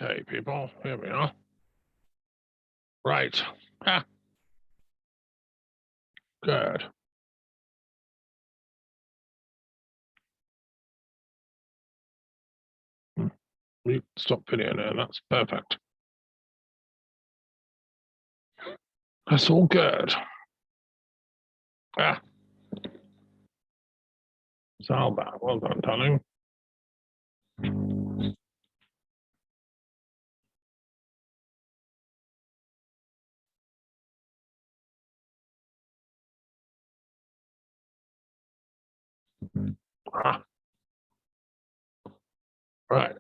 Okay, people, here we are. Right. Ah. Good. Stop video now, that's perfect. That's all good. Ah. Zalba, well done, darling. Ah. Right.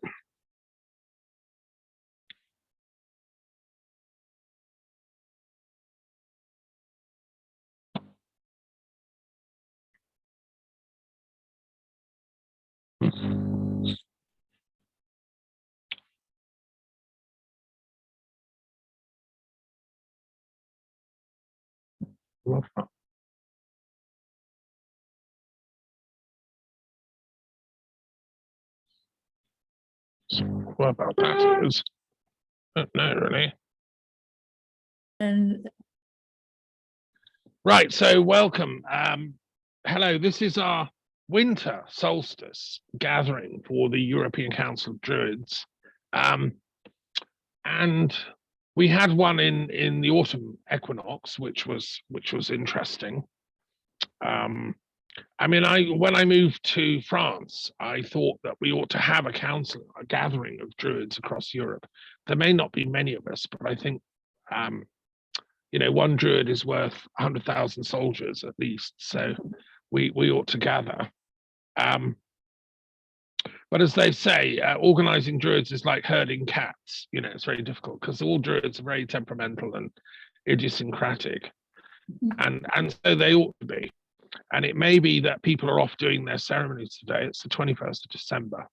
Love that. So what about that is, I don't know really. And right, so welcome. Hello, this is our winter solstice gathering for the European Council of Druids. And we had one in the autumn equinox, which was interesting. I mean, when I moved to France, I thought that we ought to have a council, a gathering of Druids across Europe. There may not be many of us, but I think, one Druid is worth 100,000 soldiers at least. So we ought to gather. But as they say, organizing Druids is like herding cats. It's very difficult because all Druids are very temperamental and idiosyncratic, and so they ought to be. And it may be that people are off doing their ceremonies today. It's the 21st of December,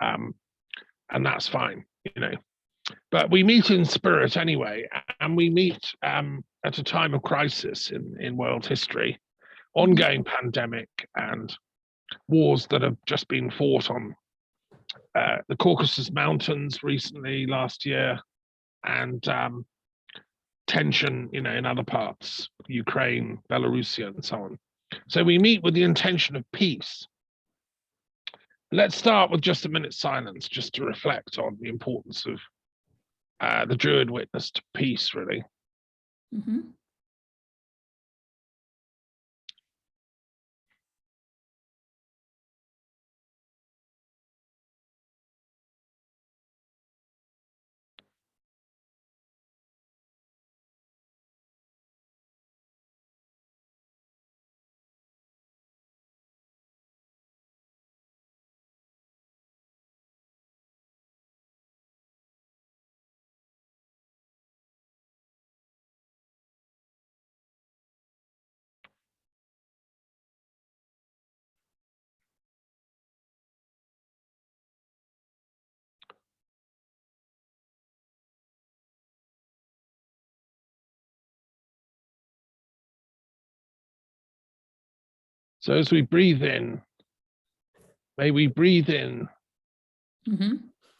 and that's fine, But we meet in spirit anyway, and we meet at a time of crisis in world history, ongoing pandemic and wars that have just been fought on the Caucasus Mountains recently last year, and tension, in other parts, Ukraine, Belarusia, and so on. So we meet with the intention of peace. Let's start with just a minute's silence, just to reflect on the importance of the Druid witness to peace, really. Mm-hmm. So as we breathe in, may we breathe in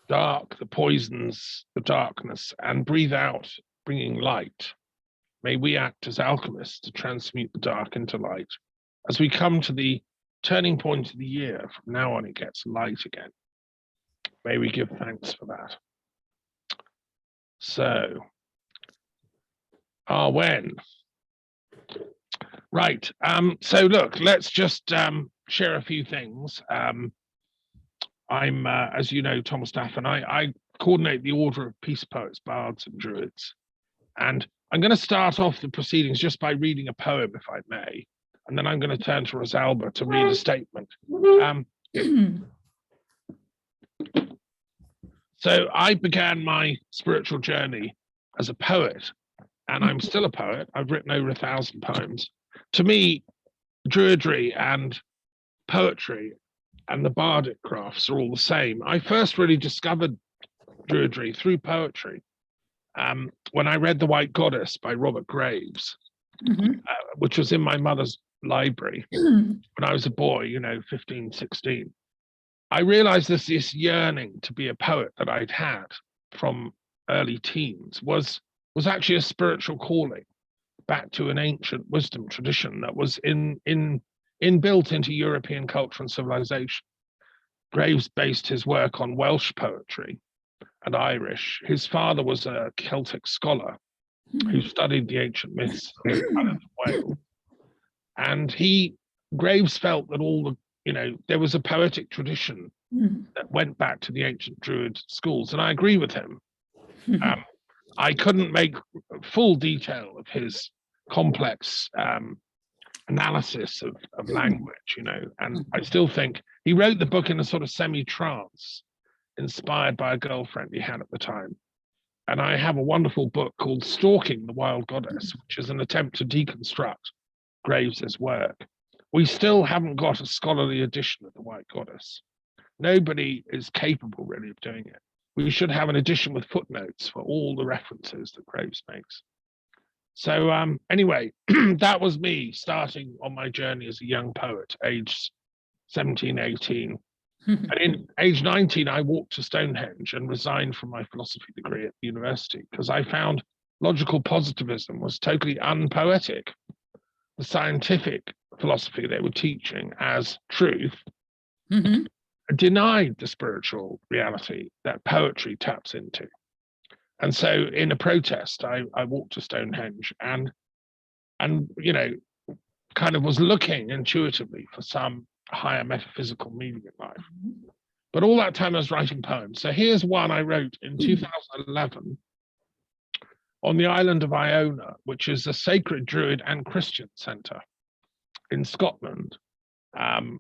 dark, the poisons, the darkness, and breathe out, bringing light. May we act as alchemists to transmute the dark into light. As we come to the turning point of the year, from now on it gets light again. May we give thanks for that. So, when? Right. So look, let's just share a few things. I'm, as you know, Thomas Staff, and I coordinate the Order of Peace Poets, Bards, and Druids. And I'm going to start off the proceedings just by reading a poem, if I may, and then I'm going to turn to Rosalba to read a statement. So I began my spiritual journey as a poet, and I'm still a poet. I've written over 1,000 poems. To me, Druidry and poetry and the bardic crafts are all the same. I first really discovered Druidry through poetry when I read The White Goddess by Robert Graves, which was in my mother's library when I was a boy, 15, 16. I realized there's this yearning to be a poet that I'd had from early teens was actually a spiritual calling back to an ancient wisdom tradition that was inbuilt into European culture and civilization. Graves based his work on Welsh poetry and Irish. His father was a Celtic scholar who studied the ancient myths of Wales. And Graves felt that there was a poetic tradition that went back to the ancient Druid schools. And I agree with him. I couldn't make full detail of his complex analysis of language, and I still think he wrote the book in a sort of semi-trance, inspired by a girlfriend he had at the time. And I have a wonderful book called Stalking, the Wild Goddess, which is an attempt to deconstruct Graves's work. We still haven't got a scholarly edition of the White Goddess. Nobody is capable really of doing it. We should have an edition with footnotes for all the references that Graves makes. So anyway, that was me starting on my journey as a young poet, aged 17, 18. And in age 19, I walked to Stonehenge and resigned from my philosophy degree at the university because I found logical positivism was totally unpoetic. The scientific philosophy they were teaching as truth denied the spiritual reality that poetry taps into. And so in a protest, I walked to Stonehenge and kind of was looking intuitively for some higher metaphysical meaning in life. But all that time I was writing poems. So here's one I wrote in 2011 on the island of Iona, which is a sacred Druid and Christian centre in Scotland,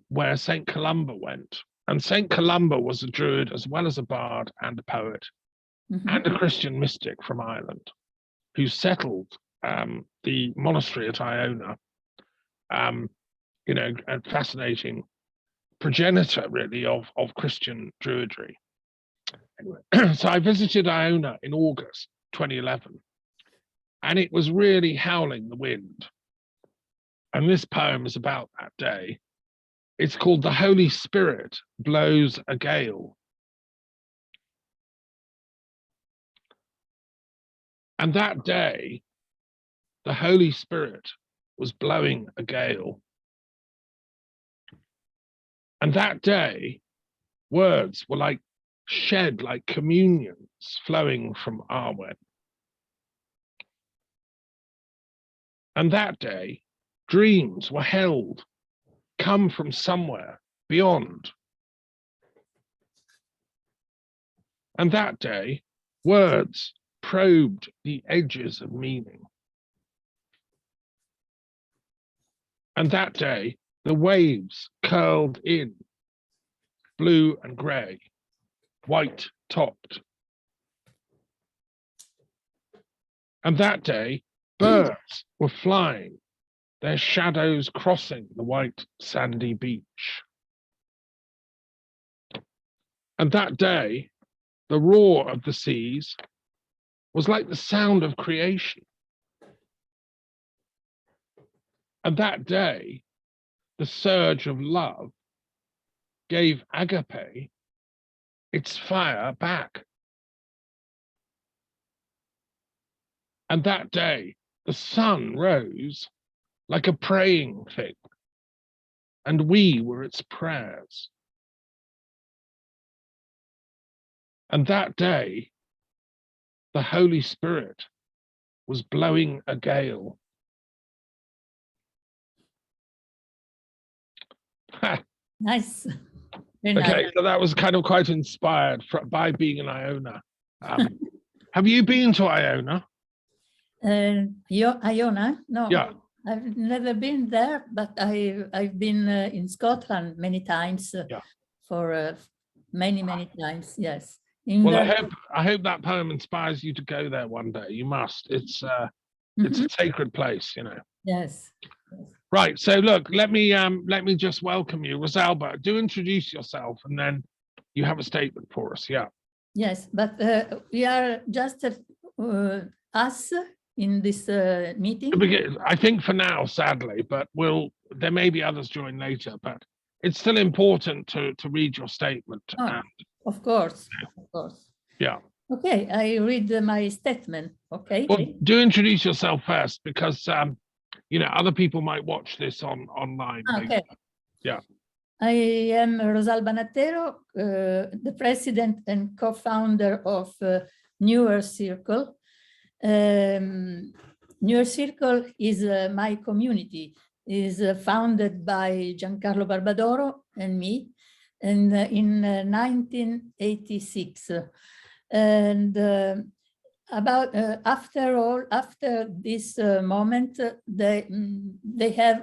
where St. Columba went. And St. Columba was a Druid as well as a bard and a poet and a Christian mystic from Ireland who settled the monastery at Iona, a fascinating progenitor really of Christian Druidry. Anyway, so I visited Iona in August 2011, and it was really howling the wind. And this poem is about that day. It's called The Holy Spirit Blows a Gale. And that day, the Holy Spirit was blowing a gale. And that day, words were shed like communions flowing from Arwen. And that day, dreams were held, come from somewhere beyond. And that day, words probed the edges of meaning. And that day, the waves curled in, blue and grey, white topped. And that day, birds were flying, their shadows crossing the white sandy beach. And that day, the roar of the seas was like the sound of creation. And that day, the surge of love gave agape its fire back. And that day, the sun rose like a praying thing, and we were its prayers. And that day, the Holy Spirit was blowing a gale. Nice. Okay, nice. So that was kind of quite inspired by being in Iona. Have you been to Iona? Iona? No. Yeah. I've never been there, but I've been in Scotland many times for many times. Yes. I hope that poem inspires you to go there one day. You must. It's a sacred place, Yes. Right. So look, let me just welcome you, Rosalba. Do introduce yourself, and then you have a statement for us. Yeah. Yes, but we are just us in this meeting. I think for now, sadly, but there may be others join later. But it's still important to read your statement. Oh, of course. Yeah. Okay, I read my statement. Okay. Well, do introduce yourself first, because other people might watch this online. Okay. Yeah. I am Rosalba Natero, the president and co-founder of Newer Circle. Newer Circle is my community. Is founded by Giancarlo Barbadoro and me, and in 1986. And after this moment,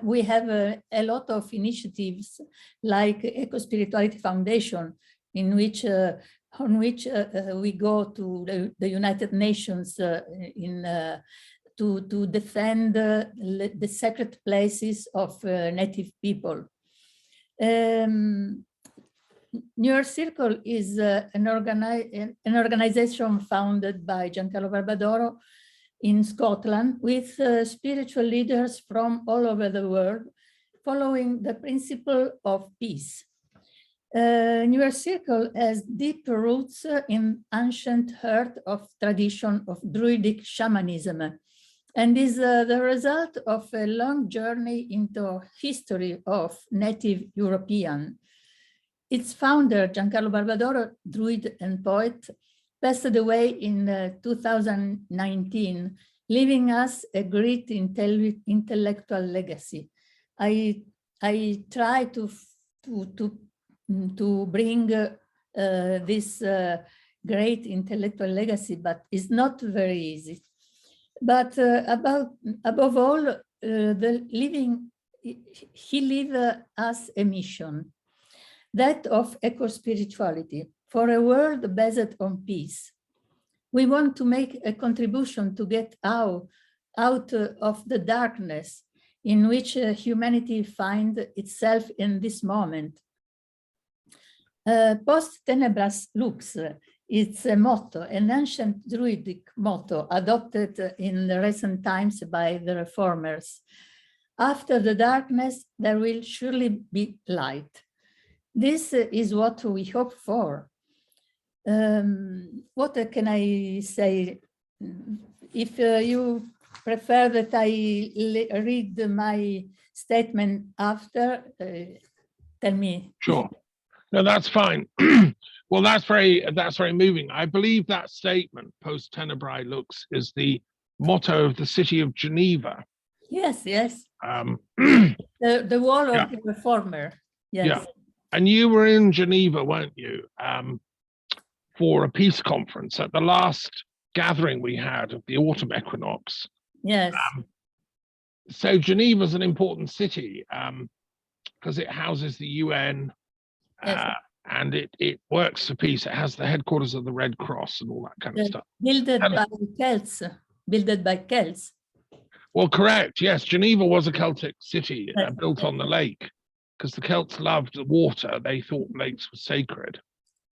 we have a lot of initiatives like Eco Spirituality Foundation, on which we go to the United Nations to defend the sacred places of native people. Newer Circle is an organization founded by Giancarlo Barbadoro in Scotland with spiritual leaders from all over the world, following the principle of peace. Newer Circle has deep roots in ancient heart of tradition of Druidic shamanism, and is the result of a long journey into history of native European. Its founder, Giancarlo Barbadoro, Druid and poet, passed away in 2019, leaving us a great intellectual legacy. I try to bring this great intellectual legacy, but it's not very easy. But above all, he leave us a mission, that of eco-spirituality for a world based on peace. We want to make a contribution to get out of the darkness in which humanity finds itself in this moment. Post tenebras lux, it's a motto, an ancient Druidic motto adopted in the recent times by the reformers. After the darkness, there will surely be light. This is what we hope for. What can I say? If you prefer that I read my statement after, tell me. Sure. No, that's fine. Well, that's very moving. I believe that statement, post tenebrae lux, is the motto of the city of Geneva. Yes. The wall of the reformer. Yes. Yeah. And you were in Geneva, weren't you, for a peace conference at the last gathering we had of the autumn equinox. Yes. So Geneva is an important city because it houses the UN. Yes. And it works for peace. It has the headquarters of the Red Cross and all that kind of stuff. Built by Celts. Well, correct. Yes, Geneva was a Celtic city built on the lake, because the Celts loved the water. They thought lakes were sacred.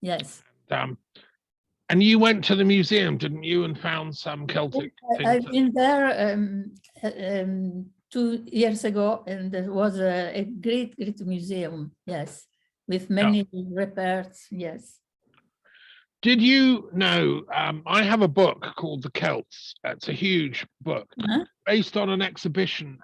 Yes. And you went to the museum, didn't you, and found some Celtic things? I've been there 2 years ago, and there was a great museum. Yes. With many repairs, yes. Did you know, I have a book called The Celts. It's a huge book based on an exhibition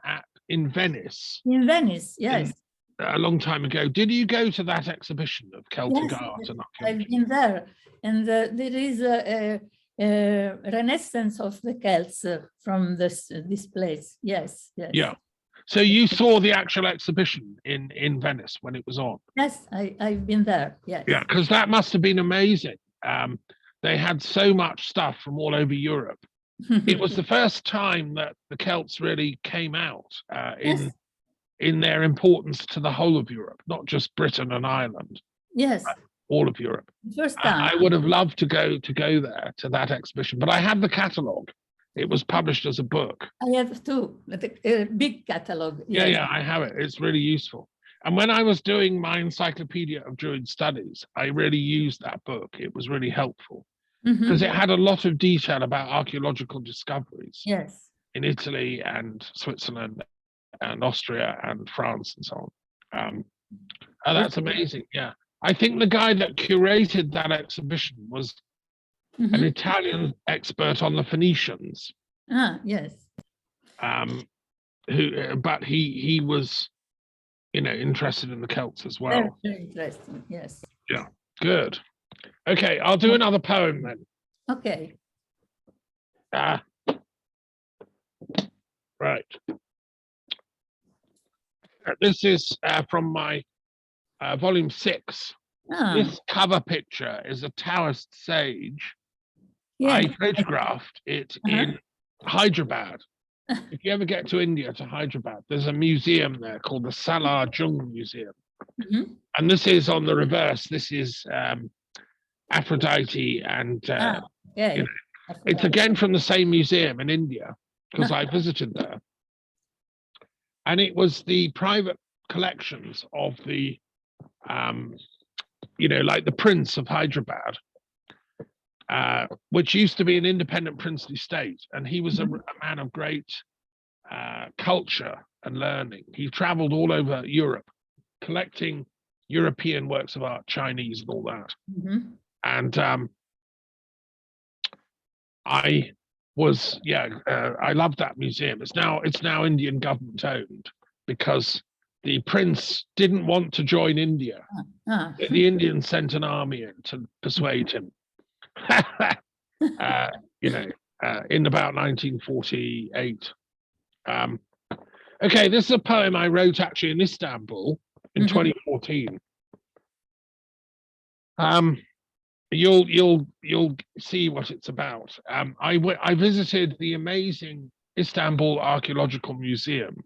in Venice. In Venice, yes. A long time ago. Did you go to that exhibition of Celtic art and archaeology? I've been there. And there is a renaissance of the Celts from this place. Yes. Yeah. So you saw the actual exhibition in Venice when it was on? Yes, I've been there, yes. Yeah, because that must have been amazing. They had so much stuff from all over Europe. It was the first time that the Celts really came out in their importance to the whole of Europe, not just Britain and Ireland. Yes. All of Europe. First time. I would have loved to go there to that exhibition, but I had the catalogue. It was published as a book. I have too, a big catalogue. Yes. Yeah, I have it. It's really useful. And when I was doing my Encyclopedia of Druid Studies, I really used that book. It was really helpful because it had a lot of detail about archaeological discoveries. Yes. In Italy and Switzerland and Austria and France and so on. That's amazing. Yeah. I think the guy that curated that exhibition was an Italian expert on the Phoenicians. Ah, yes. But he was, interested in the Celts as well. Very, very interesting. Yes. Yeah, good. Okay, I'll do another poem then. Okay. Right. This is from my volume 6. This cover picture is a Taoist sage. Yes. I photographed it in Hyderabad. If you ever get to India, to Hyderabad, there's a museum there called the Salar Jung Museum. And this is on the reverse. This is Aphrodite and it's again from the same museum in India, because I visited there. And it was the private collections of the, like the Prince of Hyderabad, which used to be an independent princely state. And he was a man of great culture and learning. He traveled all over Europe, collecting European works of art, Chinese and all that. And I loved that museum. It's now Indian government owned, because the prince didn't want to join India. The Indians sent an army in to persuade him. In about 1948. Okay, this is a poem I wrote actually in Istanbul in 2014. You'll see what it's about. I visited the amazing Istanbul Archaeological Museum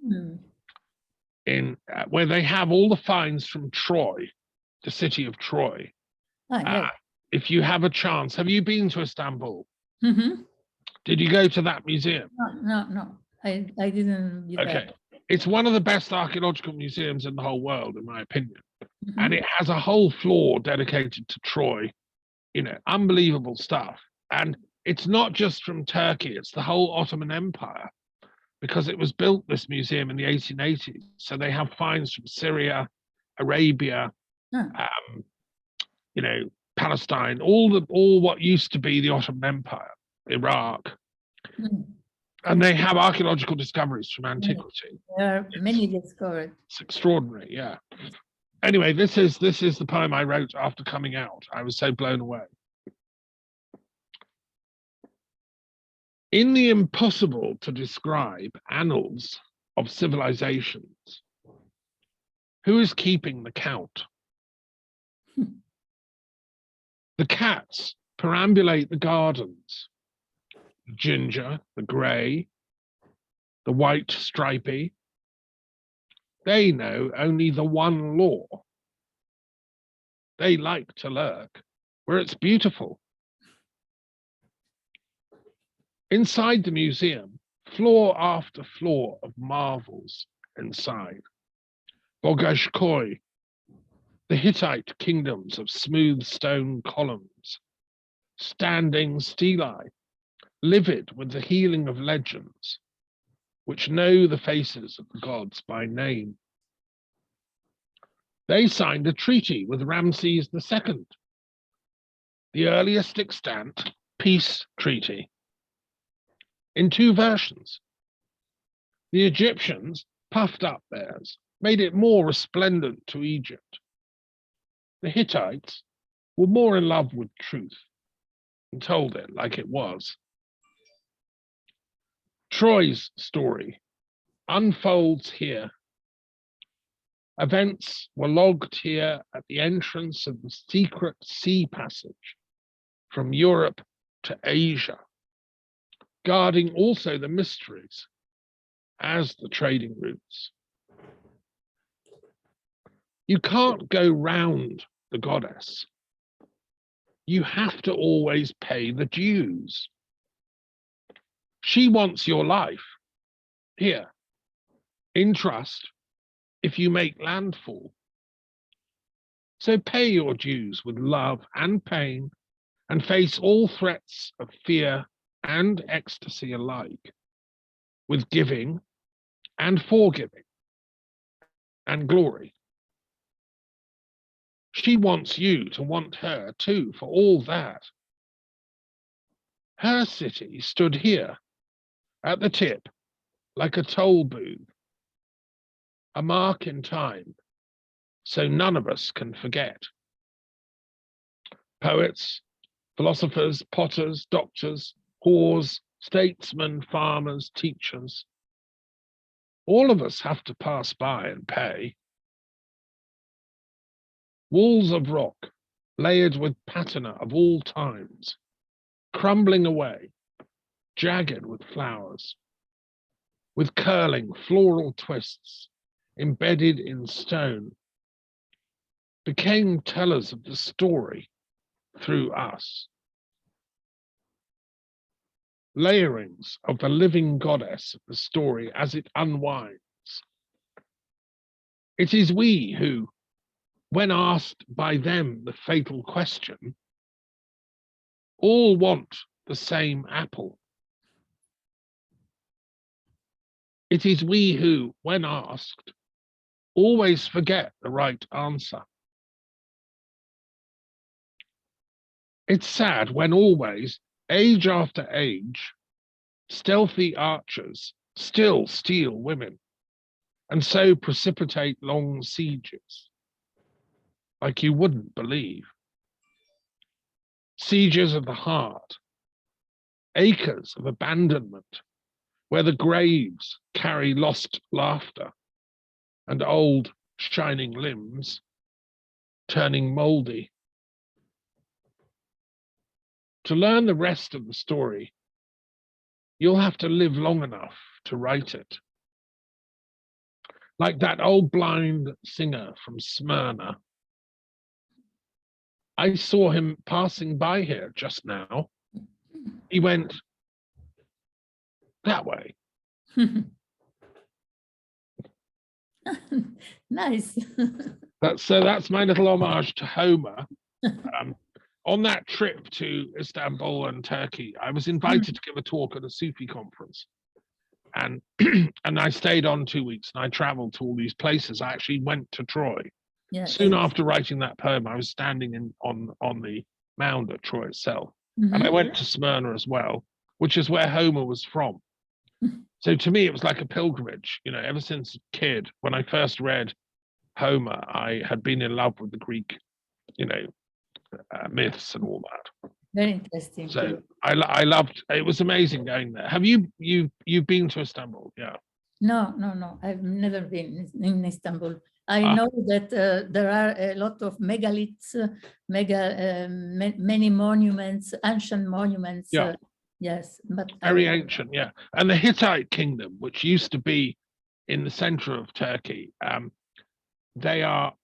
in where they have all the finds from Troy, the city of Troy. If you have a chance, have you been to Istanbul? Did you go to that museum? No. I didn't. Okay, it's one of the best archaeological museums in the whole world, in my opinion, and it has a whole floor dedicated to Troy. Unbelievable stuff. And it's not just from Turkey, it's the whole Ottoman Empire, because it was built, this museum, in the 1880s. So they have finds from Syria, Arabia, Palestine, all what used to be the Ottoman Empire, Iraq. And they have archaeological discoveries from antiquity. There are many discovered. It's extraordinary, yeah. Anyway, this is the poem I wrote after coming out. I was so blown away. In the impossible to describe annals of civilizations, who is keeping the count? The cats perambulate the gardens. The ginger, the grey, the white stripy. They know only the one law. They like to lurk where it's beautiful. Inside the museum, floor after floor of marvels inside. Bogashkoi, the Hittite kingdoms of smooth stone columns, standing stelae, livid with the healing of legends, which know the faces of the gods by name. They signed a treaty with Ramses II, the earliest extant peace treaty, in 2 versions. The Egyptians puffed up theirs, made it more resplendent to Egypt. The Hittites were more in love with truth and told it like it was. Troy's story unfolds here. Events were logged here at the entrance of the secret sea passage from Europe to Asia, guarding also the mysteries as the trading routes. You can't go round the goddess. You have to always pay the dues. She wants your life here, in trust, if you make landfall. So pay your dues with love and pain, and face all threats of fear and ecstasy alike, with giving and forgiving and glory. She wants you to want her too, for all that. Her city stood here at the tip, like a toll booth, a mark in time, so none of us can forget. Poets, philosophers, potters, doctors, whores, statesmen, farmers, teachers. All of us have to pass by and pay. Walls of rock, layered with patina of all times, crumbling away, jagged with flowers, with curling floral twists embedded in stone, became tellers of the story through us. Layerings of the living goddess of the story as it unwinds. It is we who, when asked by them the fatal question, all want the same apple. It is we who, when asked, always forget the right answer. It's sad when always, age after age, stealthy archers still steal women and so precipitate long sieges, like you wouldn't believe. Sieges of the heart, acres of abandonment, where the graves carry lost laughter and old shining limbs turning moldy. To learn the rest of the story, you'll have to live long enough to write it. Like that old blind singer from Smyrna. I saw him passing by here just now. He went that way. Nice. That's my little homage to Homer. On that trip to Istanbul and Turkey, I was invited to give a talk at a Sufi conference. And and I stayed on 2 weeks and I traveled to all these places. I actually went to Troy. Yes. Soon after writing that poem, I was standing on the mound at Troy itself. And I went to Smyrna as well, which is where Homer was from. So to me, it was like a pilgrimage. You know, ever since a kid, when I first read Homer, I had been in love with the Greek, myths and all that. Very interesting. So I loved. It was amazing going there. Have you've been to Istanbul? Yeah. No. I've never been in Istanbul. I know that there are a lot of megaliths, many monuments, ancient monuments. Yeah. Yes, but very ancient. Yeah, and the Hittite Kingdom, which used to be in the center of Turkey, they are,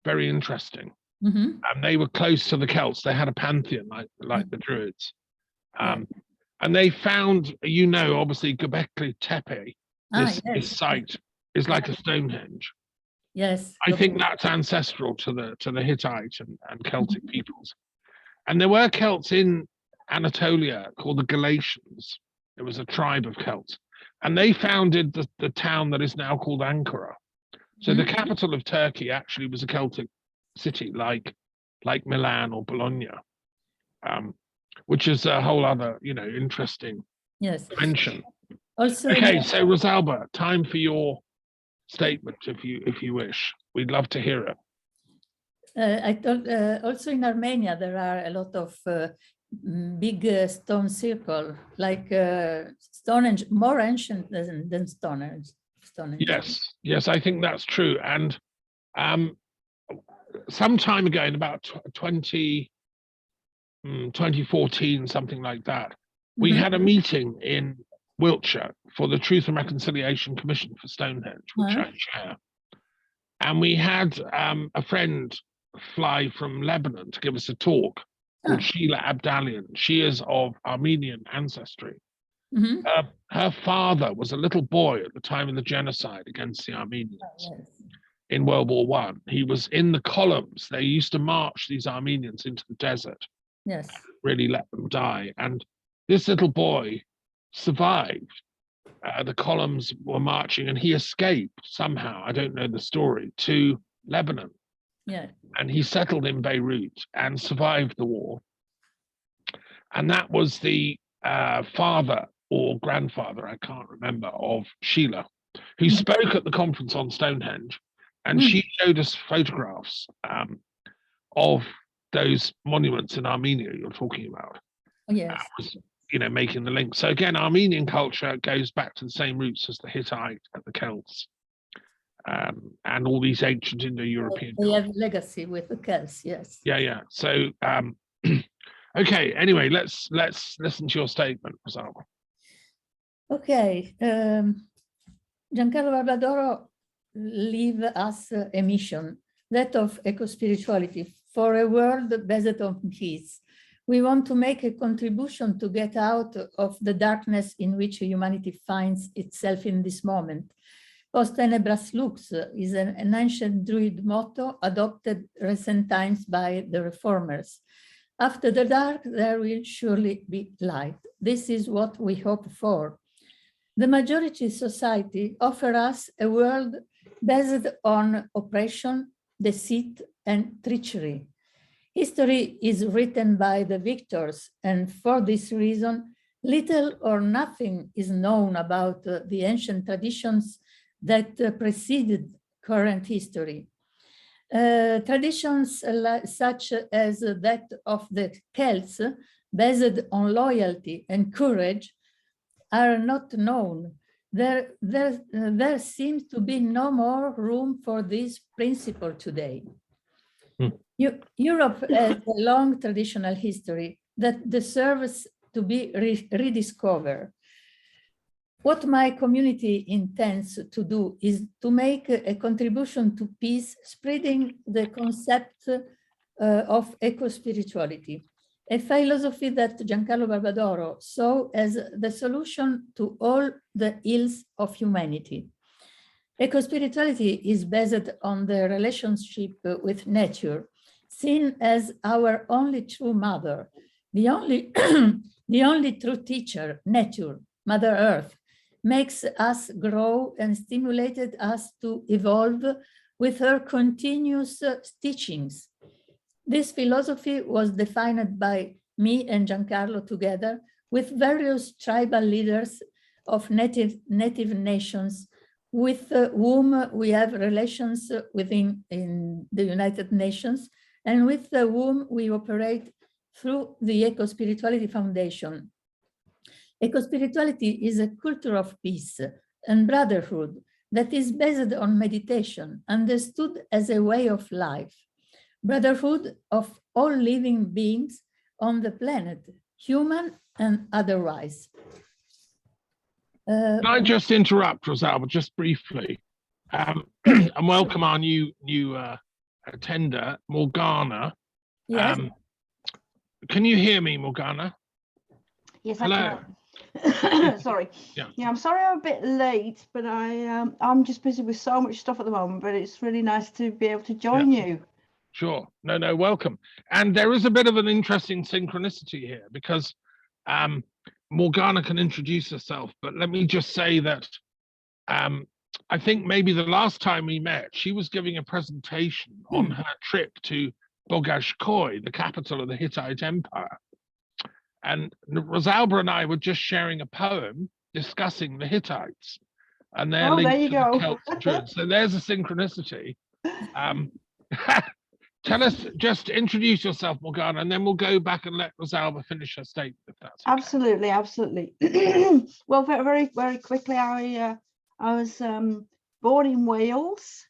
very interesting. And they were close to the Celts. They had a pantheon like the Druids. And they found, obviously Göbekli Tepe, this site is like a Stonehenge. Yes. I think that's ancestral to the Hittite and Celtic peoples. And there were Celts in Anatolia called the Galatians. It was a tribe of Celts. And they founded the town that is now called Ankara. So the capital of Turkey actually was a Celtic city like Milan or Bologna, which is a whole other, interesting dimension. Also, okay, so Rosalba, time for your statement, if you wish. We'd love to hear it. I thought also in Armenia there are a lot of big stone circle, like Stonehenge, more ancient than Stonehenge. Yes, I think that's true. And some time ago, in about 2014, something like that, we had a meeting in Wiltshire for the Truth and Reconciliation Commission for Stonehenge, which I chair. And we had a friend fly from Lebanon to give us a talk called Sheila Abdalian. She is of Armenian ancestry. Her father was a little boy at the time of the genocide against the Armenians in World War I. He was in the columns. They used to march these Armenians into the desert. Yes. Really let them die. And this little boy survived. The columns were marching and he escaped somehow, I don't know the story, to Lebanon. Yeah. And he settled in Beirut and survived the war. And that was the father or grandfather, I can't remember, of Sheila, who spoke at the conference on Stonehenge. And she showed us photographs of those monuments in Armenia you're talking about. Yes. You know, making the link. So again, Armenian culture goes back to the same roots as the Hittite and the Celts, and all these ancient Indo-European. They have legacy with the Celts, yes. Yeah. So, okay. Anyway, let's listen to your statement, Rosalba. Okay. Giancarlo Barbadoro leave us a mission, that of eco-spirituality, for a world based on peace. We want to make a contribution to get out of the darkness in which humanity finds itself in this moment. Post tenebras lux is an ancient Druid motto adopted recent times by the reformers. After the dark, there will surely be light. This is what we hope for. The majority society offers us a world based on oppression, deceit, and treachery. History is written by the victors, and for this reason, little or nothing is known about the ancient traditions that preceded current history. Traditions such as that of the Celts, based on loyalty and courage, are not known. There seems to be no more room for this principle today. Europe has a long traditional history that deserves to be rediscovered. What my community intends to do is to make a contribution to peace, spreading the concept of eco-spirituality, a philosophy that Giancarlo Barbadoro saw as the solution to all the ills of humanity. Eco-spirituality is based on the relationship with nature, seen as our only true mother, the only true teacher. Nature, Mother Earth, makes us grow and stimulated us to evolve with her continuous teachings. This philosophy was defined by me and Giancarlo together with various tribal leaders of native nations with whom we have relations within in the United Nations, and with whom we operate through the Eco-Spirituality Foundation. Eco-spirituality is a culture of peace and brotherhood that is based on meditation, understood as a way of life. Brotherhood of all living beings on the planet, human and otherwise. Can I just interrupt, Rosalba, just briefly, and welcome our new attender, Morgana. Yes. Can you hear me, Morgana? Yes, Hello. I can. Sorry. Yeah, I'm sorry I'm a bit late, but I'm just busy with so much stuff at the moment, but it's really nice to be able to join you. Sure. No, welcome. And there is a bit of an interesting synchronicity here because Morgana can introduce herself, but let me just say that I think maybe the last time we met, she was giving a presentation on her trip to Bogazhkoy, the capital of the Hittite Empire. And Rosalba and I were just sharing a poem discussing the Hittites and their link to the Celts and Druids. So there's a synchronicity. Tell us, just introduce yourself, Morgana, and then we'll go back and let Rosalba finish her statement, if that's okay. Absolutely. Well, very, very quickly, I was born in Wales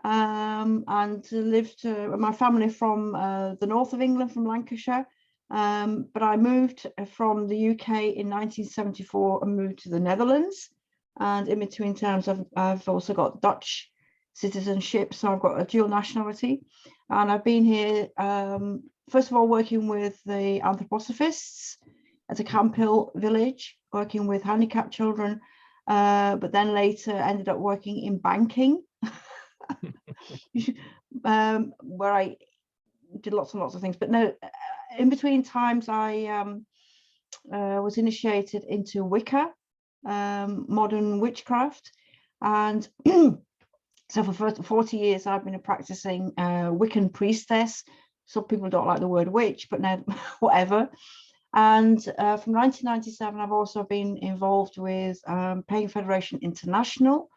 and lived my family from the north of England, from Lancashire. But I moved from the UK in 1974 and moved to the Netherlands. And in between times, I've also got Dutch citizenship, so I've got a dual nationality. And I've been here, first of all, working with the anthroposophists at a Camp Hill village, working with handicapped children, but then later ended up working in banking, where I did lots and lots of things. But no, in between times, I was initiated into Wicca, modern witchcraft, and so for 40 years, I've been a practicing Wiccan priestess. Some people don't like the word witch, but no, whatever. And from 1997, I've also been involved with Pagan Federation International,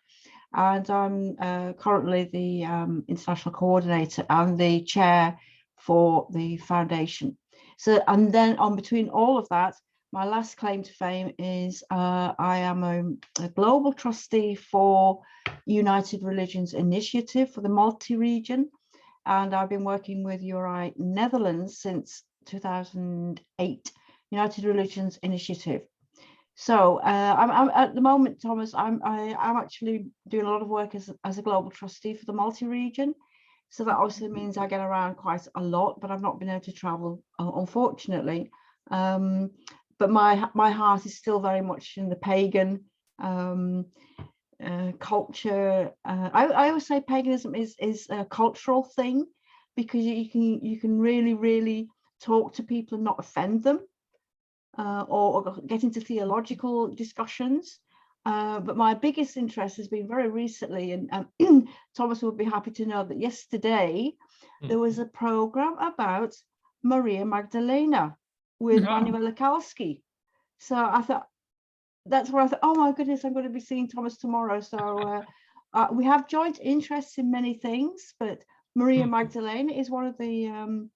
and I'm currently the international coordinator and the chair for the foundation. So, and then on between all of that, my last claim to fame is I am a global trustee for United Religions Initiative for the multi-region, and I've been working with URI Netherlands since 2008, United Religions Initiative. So I'm at the moment, Thomas, I'm actually doing a lot of work as a global trustee for the multi-region. So that obviously means I get around quite a lot, but I've not been able to travel, unfortunately. But my heart is still very much in the pagan culture. I always say paganism is a cultural thing, because you can really talk to people and not offend them, or get into theological discussions. But my biggest interest has been very recently, and Thomas would be happy to know that yesterday there was a program about Maria Magdalena with Manuela Kalski. So I thought, that's where I thought, oh my goodness, I'm going to be seeing Thomas tomorrow. So we have joint interests in many things, but Maria Magdalena is one of the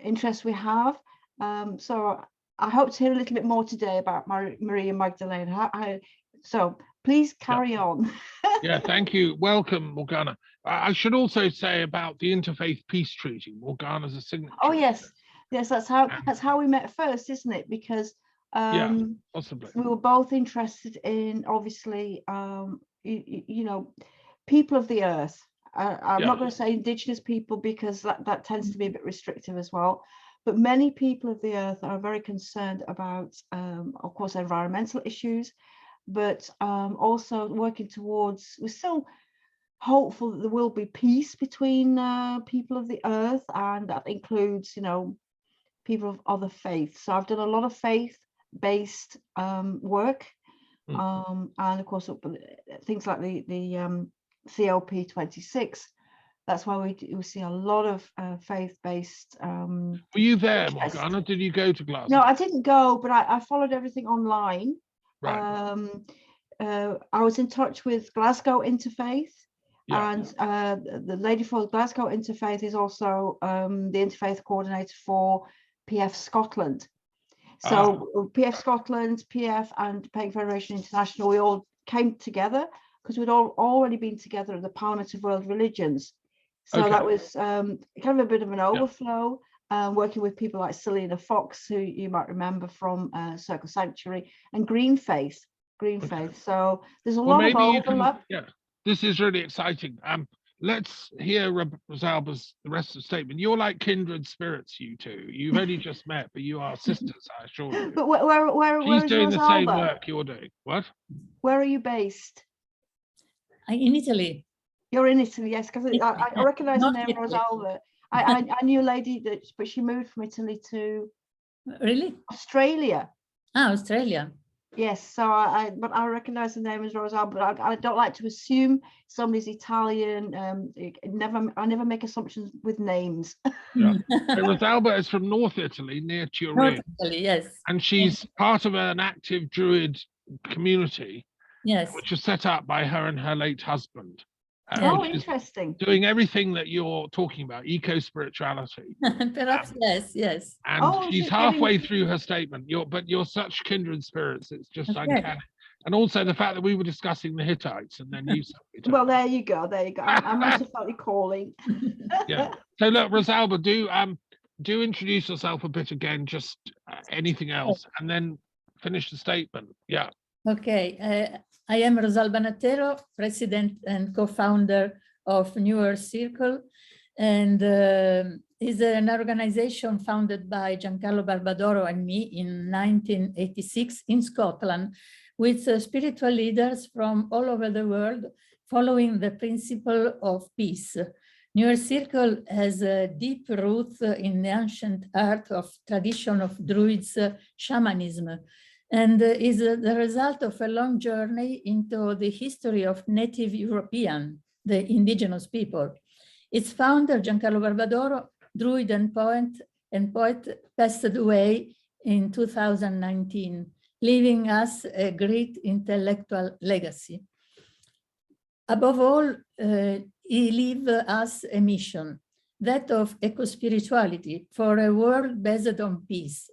interests we have. So I hope to hear a little bit more today about Maria Magdalena. So please carry on. Yeah, thank you. Welcome, Morgana. I should also say about the Interfaith Peace Treaty. Morgana's a signature. Oh yes, that's how we met first, isn't it? Because yeah, possibly we were both interested in, obviously, you know, people of the earth. I'm not going to say indigenous people, because that tends to be a bit restrictive as well. But many people of the earth are very concerned about, of course, environmental issues, but also working towards, we're still hopeful that there will be peace between people of the earth, and that includes, you know, people of other faiths. So I've done a lot of faith-based work, and of course things like the COP26. That's why we see a lot of faith-based. Were you there, Morgana? Did you go to Glasgow? No, I didn't go, but I followed everything online. Right. I was in touch with Glasgow Interfaith, and the lady for Glasgow Interfaith is also the Interfaith coordinator for PF Scotland. So PF Scotland, PF, and Pagan Federation International, we all came together because we'd already been together at the Parliament of World Religions. So that was kind of a bit of an overflow, working with people like Selena Fox, who you might remember from Circle Sanctuary, and Green Faith. So there's a lot of overlap. This is really exciting. Let's hear Rosalba's the rest of the statement. You're like kindred spirits, you two. You've only just met, but you are sisters, I assure you. But where She's doing Rosalba? the same work you're doing. What? Where are you based? In Italy. You're in Italy, yes, because I recognize the name Rosalba. I knew a lady but she moved from Italy to Australia. Australia. Yes, so but I recognize the name as Rosalba, but I don't like to assume somebody's Italian. I never make assumptions with names. So Rosalba is from North Italy, near Turin. North Italy, yes. And she's part of an active Druid community, which was set up by her and her late husband. Interesting. Doing everything that you're talking about, eco-spirituality. Perhaps, yes. And she's halfway through her statement. You're such kindred spirits. It's just uncanny. And also the fact that we were discussing the Hittites, and then you. Well, there you go. I'm metaphorically calling. Yeah. So look, Rosalba, do introduce yourself a bit again. Just anything else, and then finish the statement. Yeah. Okay. I am Rosalba Natero, president and co-founder of New Earth Circle, and is an organization founded by Giancarlo Barbadoro and me in 1986 in Scotland, with spiritual leaders from all over the world following the principle of peace. New Earth Circle has a deep root in the ancient art of tradition of Druids shamanism, and is the result of a long journey into the history of Native European, the indigenous people. Its founder, Giancarlo Barbadoro, Druid and poet, passed away in 2019, leaving us a great intellectual legacy. Above all, he leaves us a mission, that of eco-spirituality for a world based on peace.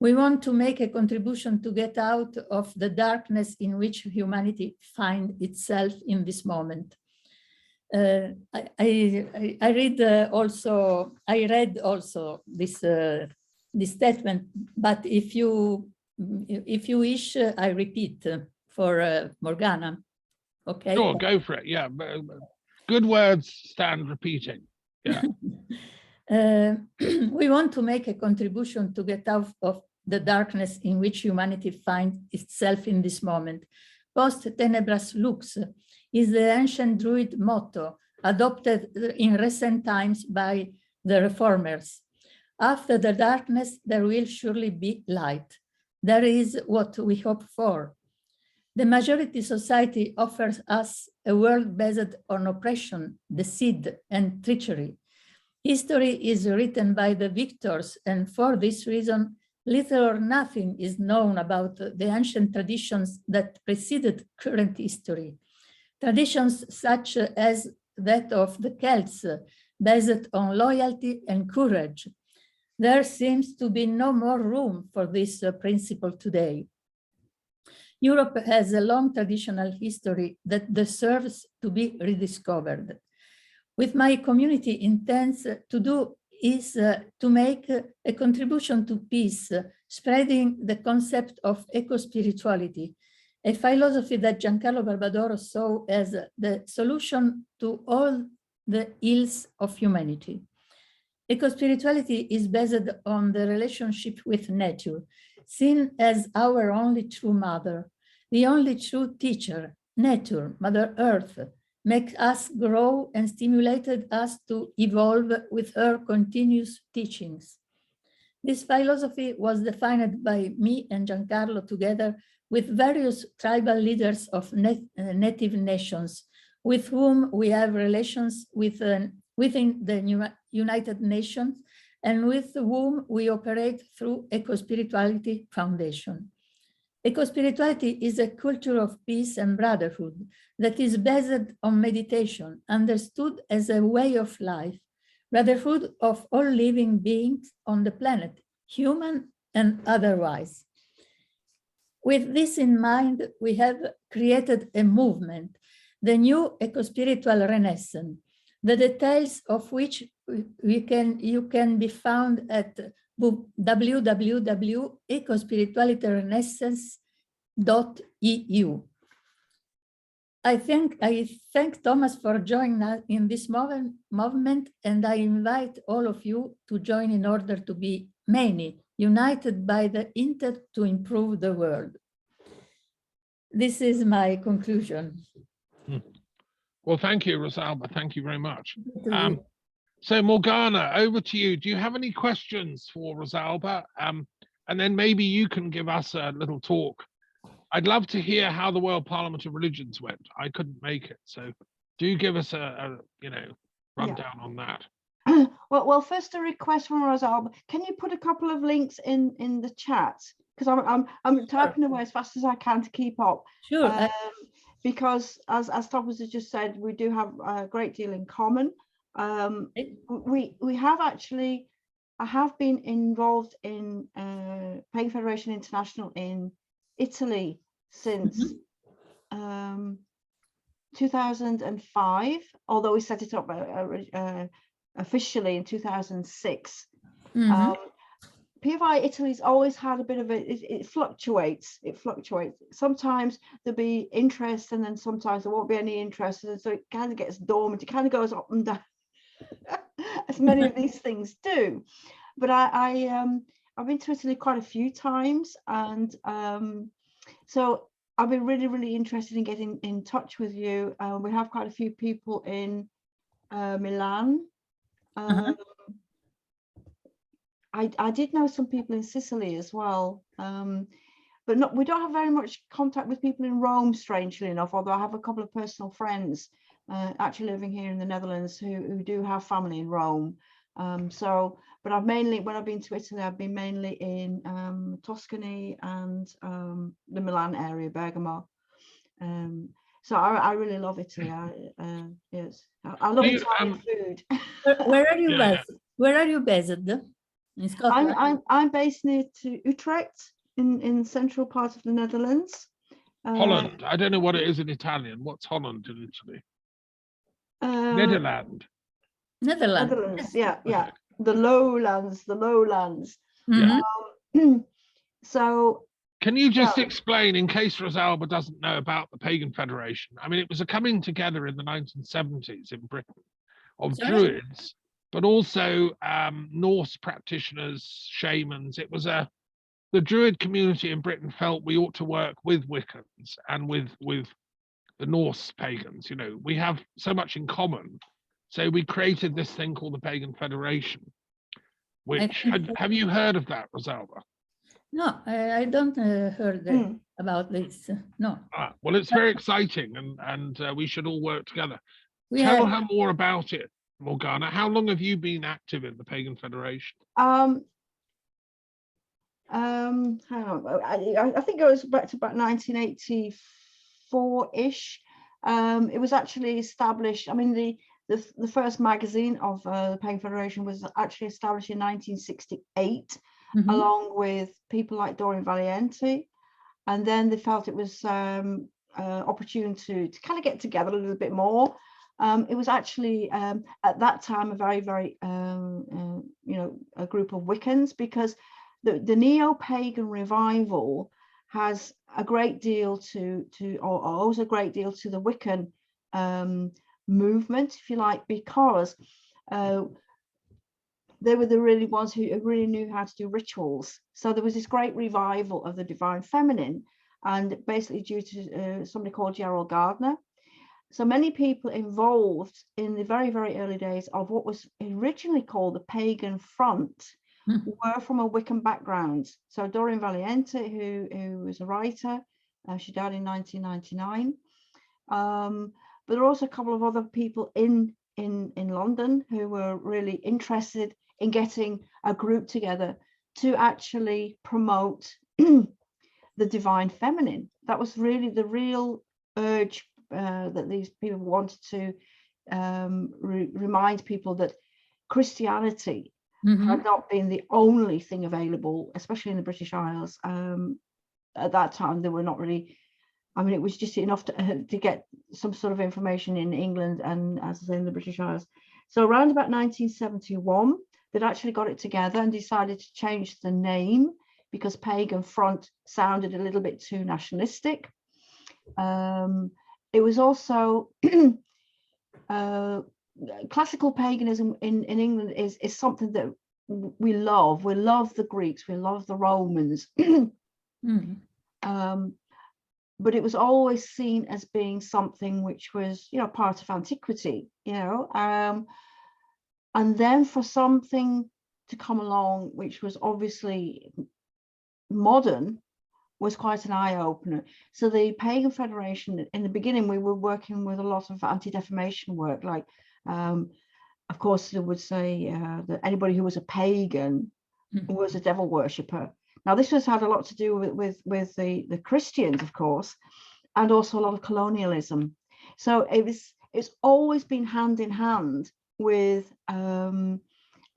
We want to make a contribution to get out of the darkness in which humanity finds itself in this moment. I read also this statement, but if you wish, I repeat for Morgana. Okay. Sure, go for it. Yeah, good words stand repeating. Yeah. We want to make a contribution to get out of the darkness in which humanity finds itself in this moment. Post tenebras lux is the ancient Druid motto adopted in recent times by the reformers. After the darkness, there will surely be light. That is what we hope for. The majority society offers us a world based on oppression, deceit, and treachery. History is written by the victors, and for this reason, little or nothing is known about the ancient traditions that preceded current history. Traditions such as that of the Celts, based on loyalty and courage. There seems to be no more room for this principle today. Europe has a long traditional history that deserves to be rediscovered. What my community intends to do is to make a contribution to peace, spreading the concept of eco-spirituality, a philosophy that Giancarlo Barbadoro saw as the solution to all the ills of humanity. Eco-spirituality is based on the relationship with nature, seen as our only true mother, the only true teacher. Nature, Mother Earth, makes us grow and stimulated us to evolve with her continuous teachings. This philosophy was defined by me and Giancarlo together with various tribal leaders of native nations with whom we have relations within the United Nations and with whom we operate through Eco-Spirituality Foundation. Eco-spirituality is a culture of peace and brotherhood that is based on meditation, understood as a way of life, brotherhood of all living beings on the planet, human and otherwise. With this in mind, we have created a movement, the new eco-spiritual renaissance, the details of which you can be found at www.ecospiritualityrenaissance.eu. I thank Thomas for joining us in this movement, and I invite all of you to join in order to be many, united by the intent to improve the world. This is my conclusion. Well, thank you, Rosalba. Thank you very much. So Morgana, over to you. Do you have any questions for Rosalba? And then maybe you can give us a little talk. I'd love to hear how the World Parliament of Religions went. I couldn't make it, so do give us a rundown on that. Well, first a request from Rosalba. Can you put a couple of links in the chat? Because I'm typing away as fast as I can to keep up. Sure. Because as Thomas has just said, we do have a great deal in common. We have actually, I have been involved in Pagan Federation International in Italy since 2005, although we set it up officially in 2006. PFI Italy's always had a bit of it fluctuates. Sometimes there'll be interest and then sometimes there won't be any interest, and so it kind of gets dormant. It kind of goes up and down as many of these things do. But I've been to Italy quite a few times, and so I've been really interested in getting in touch with you. We have quite a few people in Milan. I did know some people in Sicily as well, but we don't have very much contact with people in Rome, strangely enough, although I have a couple of personal friends actually living here in the Netherlands who do have family in Rome. But I've mainly, when I've been to Italy, I've been mainly in Tuscany and the Milan area, Bergamo. So I really love Italy. Yes, I love Italian food. Where are you Yeah, based? Where are you based? In Scotland? I'm based near to Utrecht in central part of the Netherlands. Holland. I don't know what it is in Italian. What's Holland in Italy? Netherlands. Netherlands. Yeah. Okay. The lowlands. Mhm. So Can you just explain, in case Rosalba doesn't know about the Pagan Federation? I mean, it was a coming together in the 1970s in Britain of Druids, but also Norse practitioners, shamans. It was the Druid community in Britain felt we ought to work with Wiccans and with the Norse pagans. You know, we have so much in common. So we created this thing called the Pagan Federation, which, have you heard of that, Rosalba? No, I don't heard about this. No. Well, it's very exciting, and we should all work together. Tell her more about it, Morgana. How long have you been active in the Pagan Federation? Hang on. I think it goes back to about 1984-ish. It was actually established. I mean, the first magazine of the Pagan Federation was actually established in 1968, along with people like Dorian Valiente, and then they felt it was opportune to kind of get together a little bit more. It was actually at that time a very a group of Wiccans, because the neo-pagan revival has a great deal or owes a great deal to the Wiccan movement, if you like, because they were the really ones who really knew how to do rituals. So there was this great revival of the divine feminine, and basically due to somebody called Gerald Gardner. So many people involved in the very early days of what was originally called the Pagan Front were from a Wiccan background. So Dorian Valiente, who was a writer, she died in 1999. But there are also a couple of other people in London who were really interested in getting a group together to actually promote the divine feminine. That was really the real urge that these people wanted to remind people that Christianity had not been the only thing available, especially in the British Isles. At that time, they were not really, I mean, it was just enough to get some sort of information in England and, as I say, in the British Isles. So around about 1971, they'd actually got it together and decided to change the name because Pagan Front sounded a little bit too nationalistic. It was also classical paganism in England is something that we love. We love the Greeks, we love the Romans. But it was always seen as being something which was, part of antiquity, and then for something to come along which was obviously modern was quite an eye-opener. So the Pagan Federation, in the beginning, we were working with a lot of anti-defamation work, like of course they would say that anybody who was a pagan was a devil worshipper. Now this had a lot to do with the Christians, of course, and also a lot of colonialism. So it's always been hand in hand with I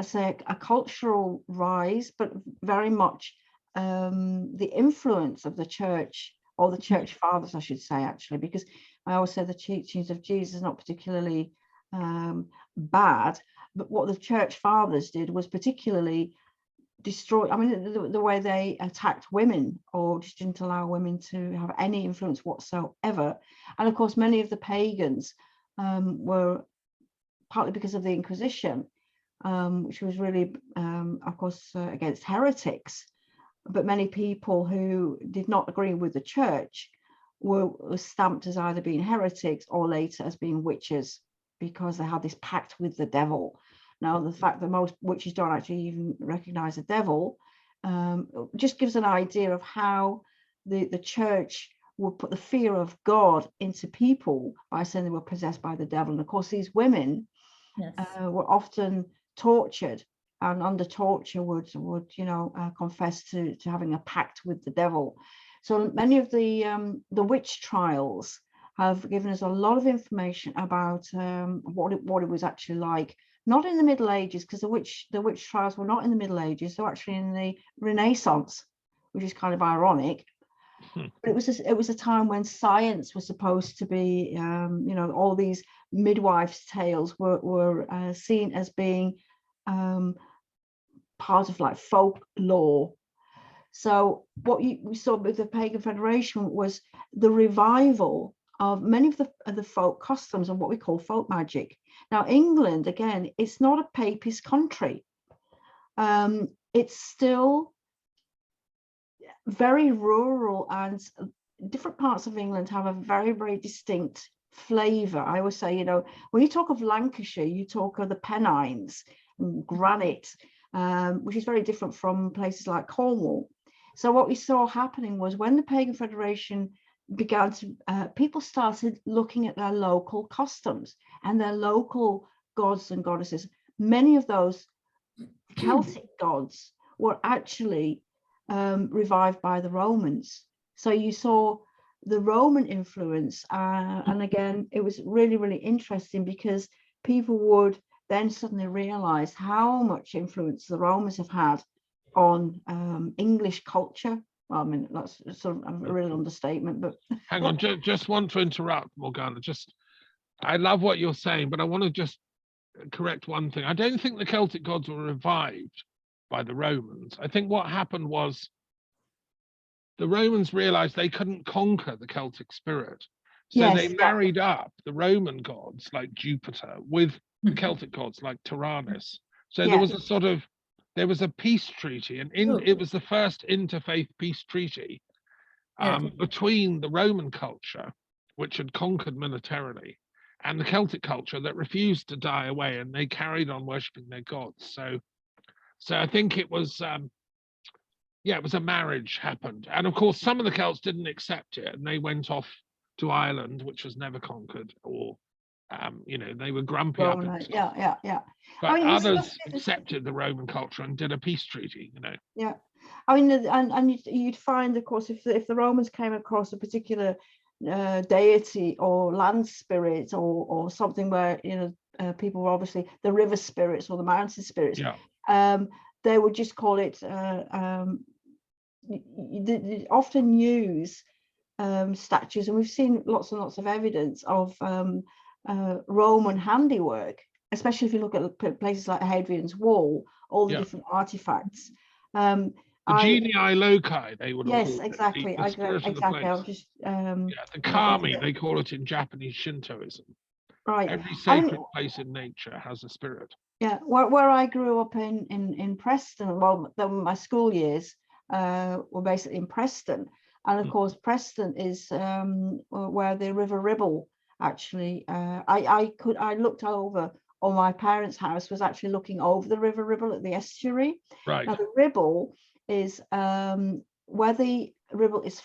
say a cultural rise, but very much the influence of the church, or the church fathers, I should say, actually, because I always say the teachings of Jesus is not particularly bad, but what the church fathers did was particularly destroy, I mean, the way they attacked women, or just didn't allow women to have any influence whatsoever. And of course, many of the pagans were, partly because of the Inquisition, which was really, of course, against heretics, but many people who did not agree with the church were stamped as either being heretics or later as being witches, because they had this pact with the devil. Now, the fact that most witches don't actually even recognize the devil just gives an idea of how the church would put the fear of God into people by saying they were possessed by the devil. And of course, these women were often tortured, and under torture would confess to having a pact with the devil. So many of the witch trials have given us a lot of information about what it was actually like. Not in the Middle Ages, because the witch trials were not in the Middle Ages. They're actually in the Renaissance, which is kind of ironic. But it was a time when science was supposed to be, all these midwives' tales were seen as being part of like folklore. So what we saw with the Pagan Federation was the revival of many of the folk customs and what we call folk magic. Now, England, again, it's not a papist country. It's still very rural, and different parts of England have a very, very distinct flavour. I always say, when you talk of Lancashire, you talk of the Pennines and granite, which is very different from places like Cornwall. So what we saw happening was when the Pagan Federation began to, people started looking at their local customs and their local gods and goddesses. Many of those Celtic gods were actually revived by the Romans. So you saw the Roman influence, and again, it was really, really interesting because people would then suddenly realize how much influence the Romans have had on English culture. Well, I mean, that's sort of a real understatement, but hang on, just want to interrupt, Morgana. I love what you're saying, but I want to just correct one thing. I don't think the Celtic gods were revived by the Romans. I think what happened was the Romans realized they couldn't conquer the Celtic spirit. So they married up the Roman gods like Jupiter with the Celtic gods like Tyrannus. So there was a sort of, there was a peace treaty, and it was the first interfaith peace treaty between the Roman culture, which had conquered militarily, and the Celtic culture that refused to die away, and they carried on worshipping their gods. So I think it was, it was a marriage happened. And of course, some of the Celts didn't accept it, and they went off to Ireland, which was never conquered, or they were grumpy up and stuff. But I mean, others accepted the Roman culture and did a peace treaty, I mean, and you'd find, of course, if the Romans came across a particular deity or land spirit or something where people were obviously the river spirits or the mountain spirits, they would just call it. They often use statues, and we've seen lots and lots of evidence of Roman handiwork, especially if you look at places like Hadrian's Wall, all the different artifacts. The genii loci, they would yes, exactly. Exactly. I'm just the kami, they call it in Japanese Shintoism. Right. Every sacred place in nature has a spirit. Yeah, where I grew up in Preston, well, my school years were basically in Preston, and of course Preston is where the River Ribble actually. I looked over, or my parents' house was actually looking over the River Ribble at the estuary. Right. Now the Ribble is where the Ribble is.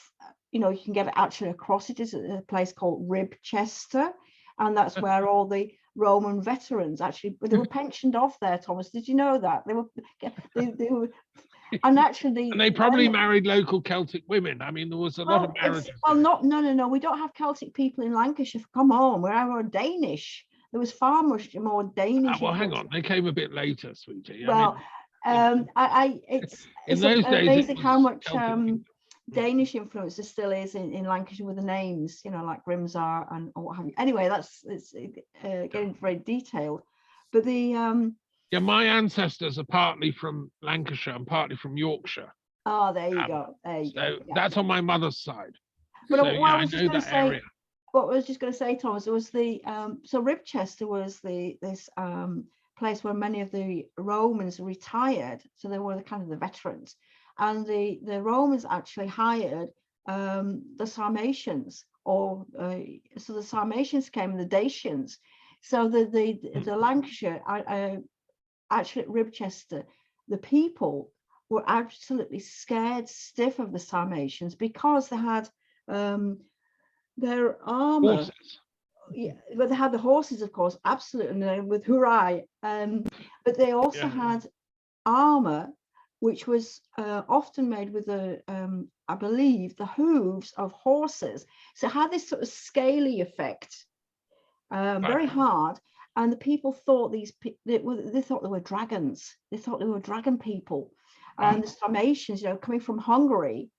You can get actually across it is a place called Ribchester, and that's where all the Roman veterans actually they were pensioned off there. Thomas, did you know that they were and actually and they probably married local Celtic women. I mean, there was a lot of marriages. Well, no, we don't have Celtic people in Lancashire. Come on, we're Danish. There was far much more Danish. Well, hang on, they came a bit later, sweetie. Well, it's amazing how much Danish influence there still is in Lancashire with the names, like Grimsar and what have you. Anyway, it's getting very detailed. But the my ancestors are partly from Lancashire and partly from Yorkshire. Oh, there you go. There you go. That's on my mother's side. But I was just going to say, what I was just going to say, Thomas, it was the so Ribchester was this place where many of the Romans retired, so they were kind of the veterans. And the Romans actually hired the Sarmatians, or so the Sarmatians came, the Dacians. So the Lancashire, actually at Ribchester, the people were absolutely scared stiff of the Sarmatians because they had their armor. yeah, but they had the horses, of course, absolutely, with hooray. But they also had armor, which was often made with the, I believe, the hooves of horses. So it had this sort of scaly effect, very hard. And the people thought they thought they were dragons. They thought they were dragon people. And the Sarmatians, coming from Hungary,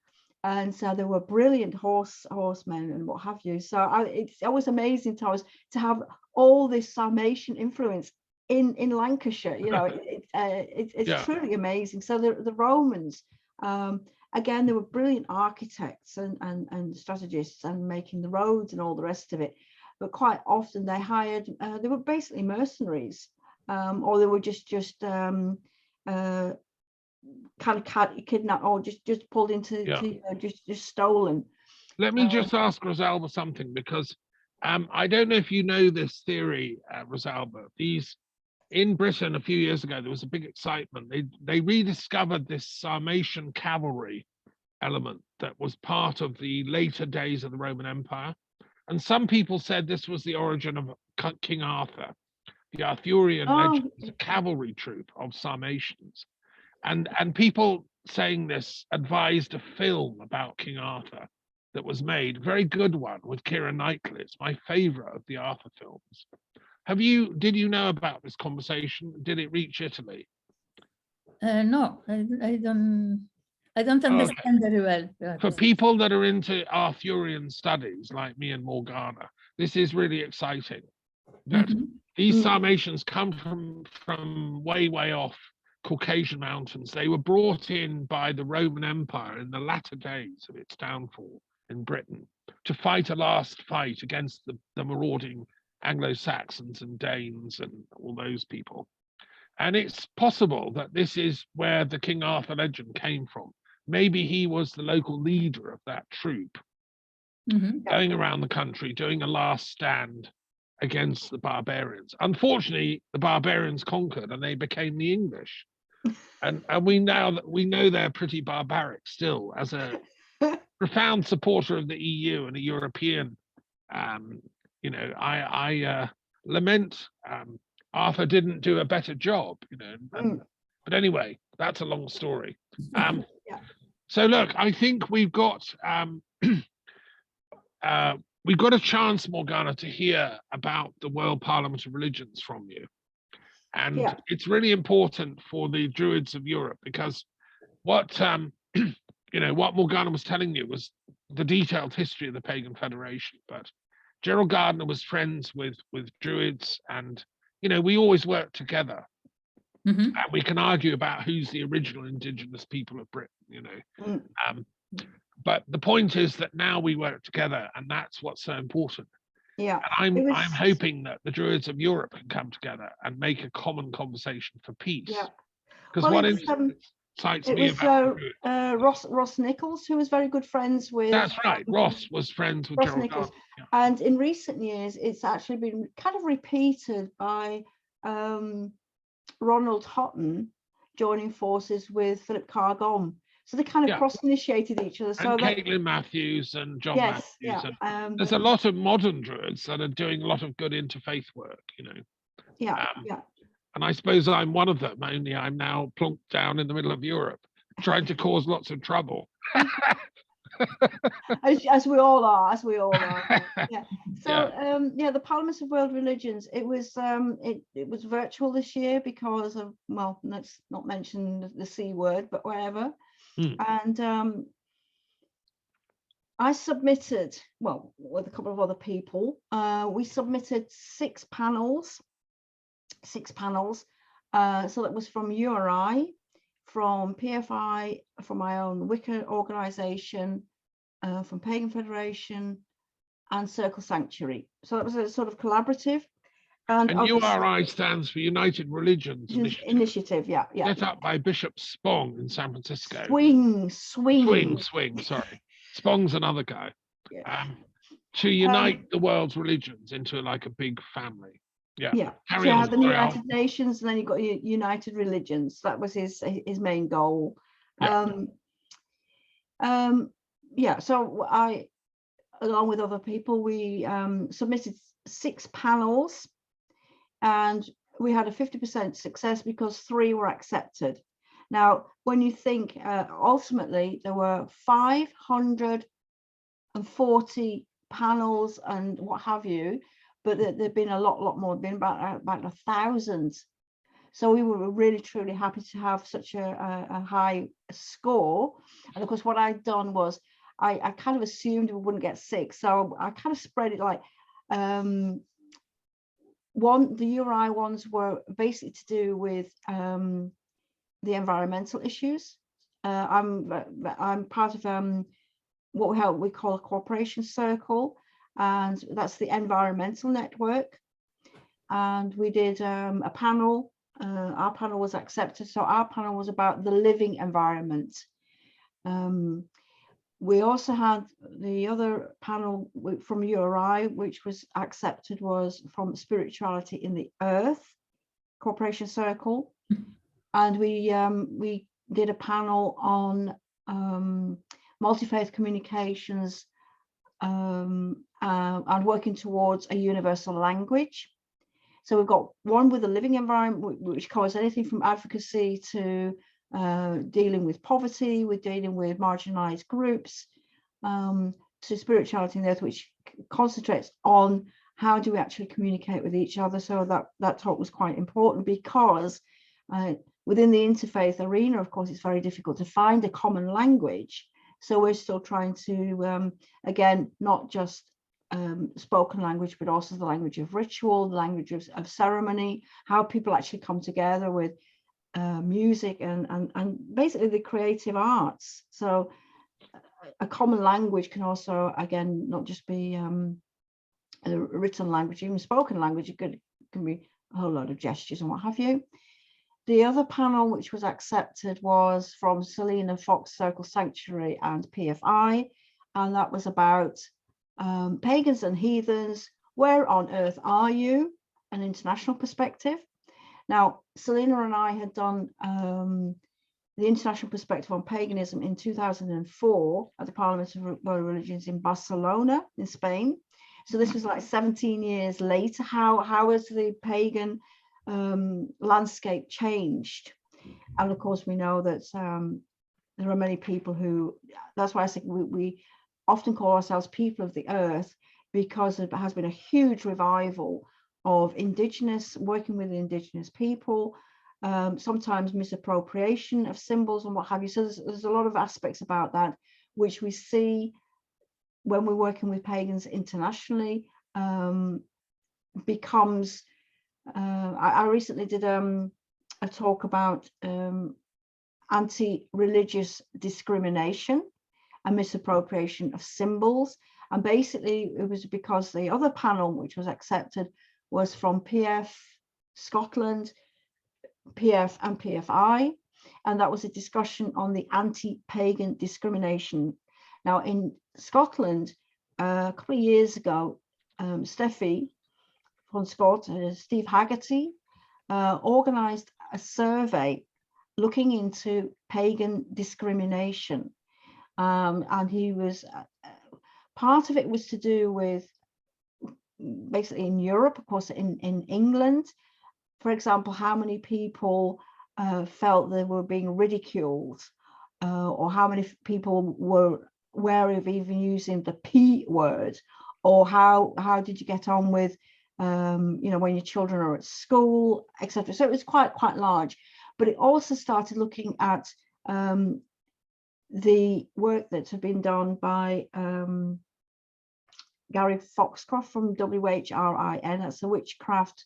and so they were brilliant horsemen and what have you. So it's always amazing to have all this Sarmatian influence in Lancashire. It's truly amazing. So the Romans, again, they were brilliant architects and strategists and making the roads and all the rest of it. But quite often they hired, they were basically mercenaries, or they were just kind of kidnapped or just pulled into, just stolen. Let me just ask Rosalba something, because I don't know if you know this theory, Rosalba. In Britain a few years ago, there was a big excitement. They rediscovered this Sarmatian cavalry element that was part of the later days of the Roman Empire. And some people said this was the origin of King Arthur. The Arthurian legend is a cavalry troop of Sarmatians. And people saying this advised a film about King Arthur that was made, a very good one, with Keira Knightley. It's my favorite of the Arthur films. Did you know about this conversation? Did it reach Italy? No, I don't understand very well. For people that are into Arthurian studies, like me and Morgana, this is really exciting. That these Sarmatians come from way off Caucasian mountains. They were brought in by the Roman Empire in the latter days of its downfall in Britain to fight a last fight against the marauding Anglo-Saxons and Danes and all those people. And it's possible that this is where the King Arthur legend came from. Maybe he was the local leader of that troop, going around the country, doing a last stand against the barbarians. Unfortunately, the barbarians conquered and they became the English. And we know they're pretty barbaric still. As a profound supporter of the EU and a European, I lament Arthur didn't do a better job, but anyway, that's a long story. So look, I think we've got a chance, Morgana, to hear about the World Parliament of Religions from you. And it's really important for the Druids of Europe, because what Morgana was telling you was the detailed history of the Pagan Federation. But Gerald Gardner was friends with Druids, and we always work together. And we can argue about who's the original indigenous people of Britain, but the point is that now we work together, and that's what's so important. And I'm hoping that the Druids of Europe can come together and make a common conversation for peace. Because what excites me about Ross Nichols, who was very good friends with. That's right. Ross was friends with Gerald Nichols. And in recent years, it's actually been kind of repeated by Ronald Houghton joining forces with Philip Carr-Gomm. So they kind of cross-initiated each other. So and Caitlin Matthews and John Matthews. And there's a lot of modern Druids that are doing a lot of good interfaith work, And I suppose I'm one of them, only I'm now plunked down in the middle of Europe, trying to cause lots of trouble. as we all are. So the Parliament of World Religions, it was virtual this year because of, well, let's not mention the C word, but whatever. And I submitted, well, with a couple of other people, we submitted six panels. So that was from URI, from PFI, from my own Wicca organization, from Pagan Federation, and Circle Sanctuary. So that was a sort of collaborative. And URI stands for United Religions Initiative. Set up by Bishop Spong in San Francisco. Swing, sorry. Spong's another guy. To unite the world's religions into like a big family. So you had the United Nations, and then you got United Religions. That was his main goal. So along with other people, we submitted 6 panels, and we had a 50% success because 3 were accepted. Now, when you think, ultimately, there were 540 panels and what have you, but there've been a lot more, been about 1,000. So we were really, truly happy to have such a high score. And of course, what I'd done was I kind of assumed we wouldn't get 6. So I kind of spread it like, the URI ones were basically to do with the environmental issues. I'm part of what we call a cooperation circle, and that's the environmental network. And we did a panel. Our panel was accepted. So our panel was about the living environment. We also had the other panel from URI, which was accepted, was from spirituality in the earth, cooperation circle. And we did a panel on multi-faith communications and working towards a universal language. So we've got one with the living environment, which covers anything from advocacy to dealing with poverty, with dealing with marginalized groups, to spirituality in the earth, which concentrates on how do we actually communicate with each other. So that talk was quite important because within the interfaith arena, of course, it's very difficult to find a common language. So we're still trying to, again, not just spoken language, but also the language of ritual, the language of ceremony, how people actually come together with music and basically the creative arts. So a common language can also, again, not just be a written language, even spoken language. It can be a whole lot of gestures and what have you. The other panel which was accepted was from Selena Fox Circle Sanctuary and PFI, and that was about pagans and heathens. Where on earth are you? An international perspective. Now, Selena and I had done the international perspective on paganism in 2004 at the Parliament of World Religions in Barcelona, in Spain. So this was like 17 years later. How has the pagan landscape changed? And of course, we know that there are many people who, that's why I think we often call ourselves people of the earth, because there has been a huge revival of indigenous, working with indigenous people, sometimes misappropriation of symbols and what have you. So there's a lot of aspects about that, which we see when we're working with pagans internationally, becomes, I recently did a talk about anti-religious discrimination and misappropriation of symbols. And basically it was because the other panel which was accepted was from PF Scotland, PF and PFI, and that was a discussion on the anti-pagan discrimination. Now in Scotland, a couple of years ago, Steffi from Scott, Steve Haggerty, organised a survey looking into pagan discrimination. And he was, part of it was to do with basically in Europe, of course, in England, for example, how many people felt they were being ridiculed, or how many people were wary of even using the P word, or how did you get on with, you know, when your children are at school, etc. So it was quite large, but it also started looking at the work that had been done by Gary Foxcroft from WHRIN. That's the witchcraft.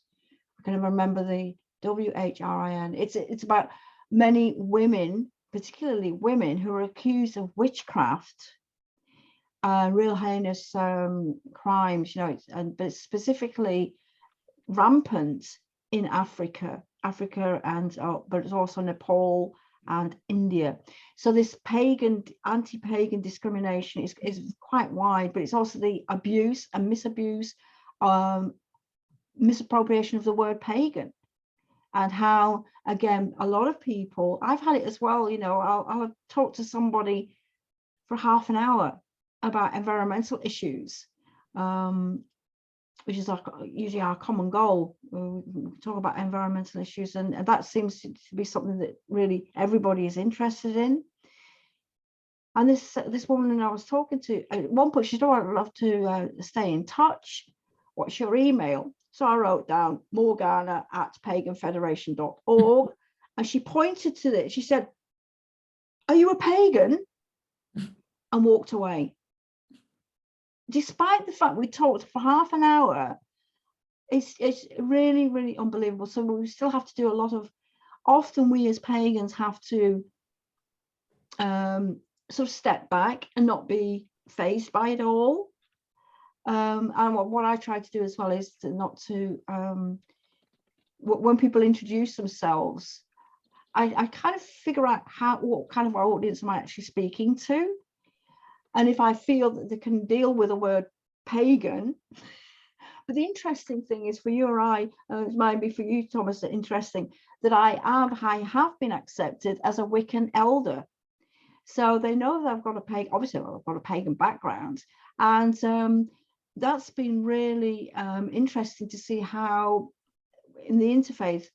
I can never remember the WHRIN. It's about many women, particularly women, who are accused of witchcraft, real heinous crimes. You know, but it's rampant in Africa, and but it's also Nepal and India. So this pagan, anti-pagan discrimination is quite wide, but it's also the abuse and misabuse, misappropriation of the word pagan, and how, again, a lot of people, I've had it as well, you know, I'll talk to somebody for half an hour about environmental issues, which is usually our common goal. We talk about environmental issues, and that seems to be something that really everybody is interested in. And this woman I was talking to, at one point she said, "Oh, I'd love to stay in touch. What's your email?" So I wrote down morgana@paganfederation.org, and she pointed to it. She said, "Are you a pagan?" and walked away. Despite the fact we talked for half an hour, it's really, really unbelievable. So we still have to do a lot of, often we as pagans have to sort of step back and not be fazed by it all. And what I try to do as well is not to, when people introduce themselves, I kind of figure out what kind of audience am I actually speaking to. And if I feel that they can deal with the word pagan. But the interesting thing is for you or I, it might be for you, Thomas, interesting that I have been accepted as a Wiccan elder. So they know that I've got a pagan, obviously I've got a pagan background. And that's been really interesting to see how in the interfaith,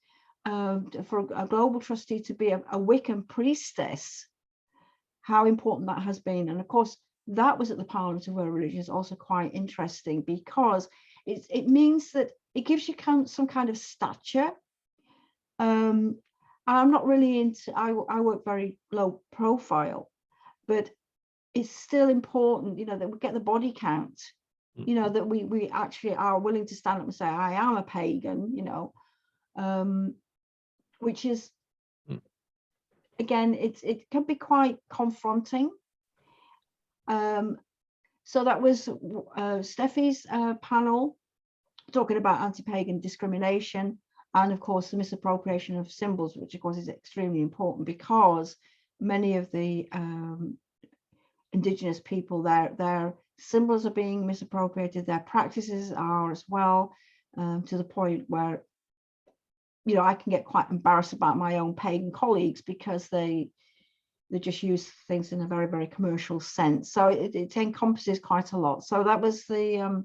for a global trustee to be a Wiccan priestess, how important that has been. And of course, that was at the Parliament of World Religions, also quite interesting because it means that it gives you some kind of stature. I'm not really into, I work very low profile, but it's still important, you know, that we get the body count, you know, that we actually are willing to stand up and say, I am a pagan, you know, which is, again, it can be quite confronting. So that was Steffi's panel talking about anti-pagan discrimination and of course the misappropriation of symbols, which of course is extremely important because many of the indigenous people, their symbols are being misappropriated, their practices are as well, to the point where, you know, I can get quite embarrassed about my own pagan colleagues because they just use things in a very, very commercial sense. So it encompasses quite a lot. So that was the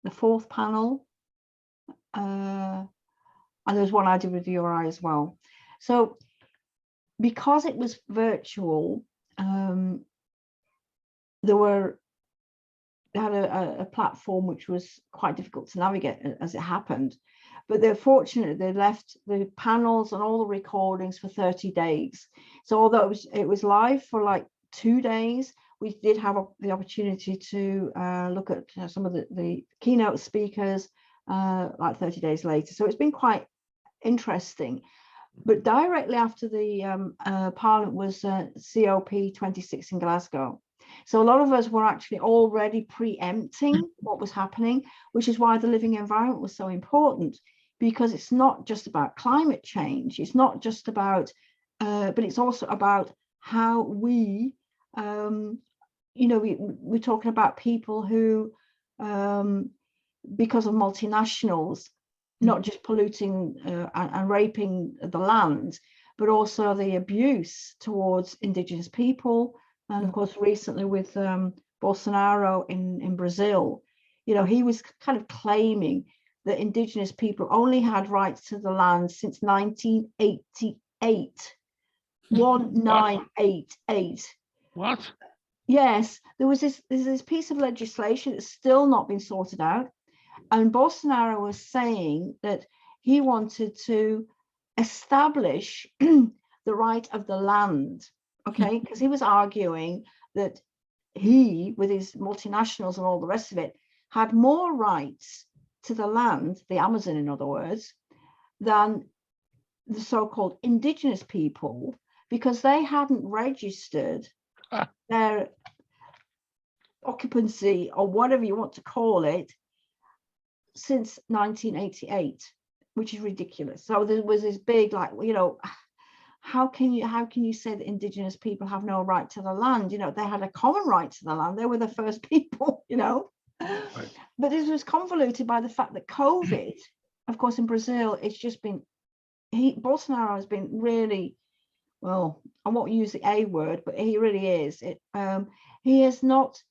fourth panel. And there was one I did with URI as well. So because it was virtual, they had a platform which was quite difficult to navigate as it happened. But they're fortunate they left the panels and all the recordings for 30 days. So although it was live for like 2 days, we did have the opportunity to look at some of the keynote speakers like 30 days later. So it's been quite interesting. But directly after the Parliament was COP26 in Glasgow. So a lot of us were actually already preempting what was happening, which is why the living environment was so important, because it's not just about climate change. It's not just about, but it's also about how we, you know, we're talking about people who, because of multinationals, not just polluting and raping the land, but also the abuse towards indigenous people. And of course, recently with Bolsonaro in Brazil, you know, he was kind of claiming that indigenous people only had rights to the land since 1988. 1988. What? Yes, there's this piece of legislation that's still not been sorted out. And Bolsonaro was saying that he wanted to establish the right of the land, okay? Because he was arguing that he, with his multinationals and all the rest of it, had more rights to the land, the Amazon in other words, than the so-called indigenous people, because they hadn't registered their occupancy or whatever you want to call it since 1988, which is ridiculous. So there was this big, like, you know, how can you say that indigenous people have no right to the land? You know, they had a common right to the land. They were the first people, you know. Right. But this was convoluted by the fact that COVID, of course, in Brazil, it's just been, Bolsonaro has been really, well, I won't use the A word, but he really is. He has not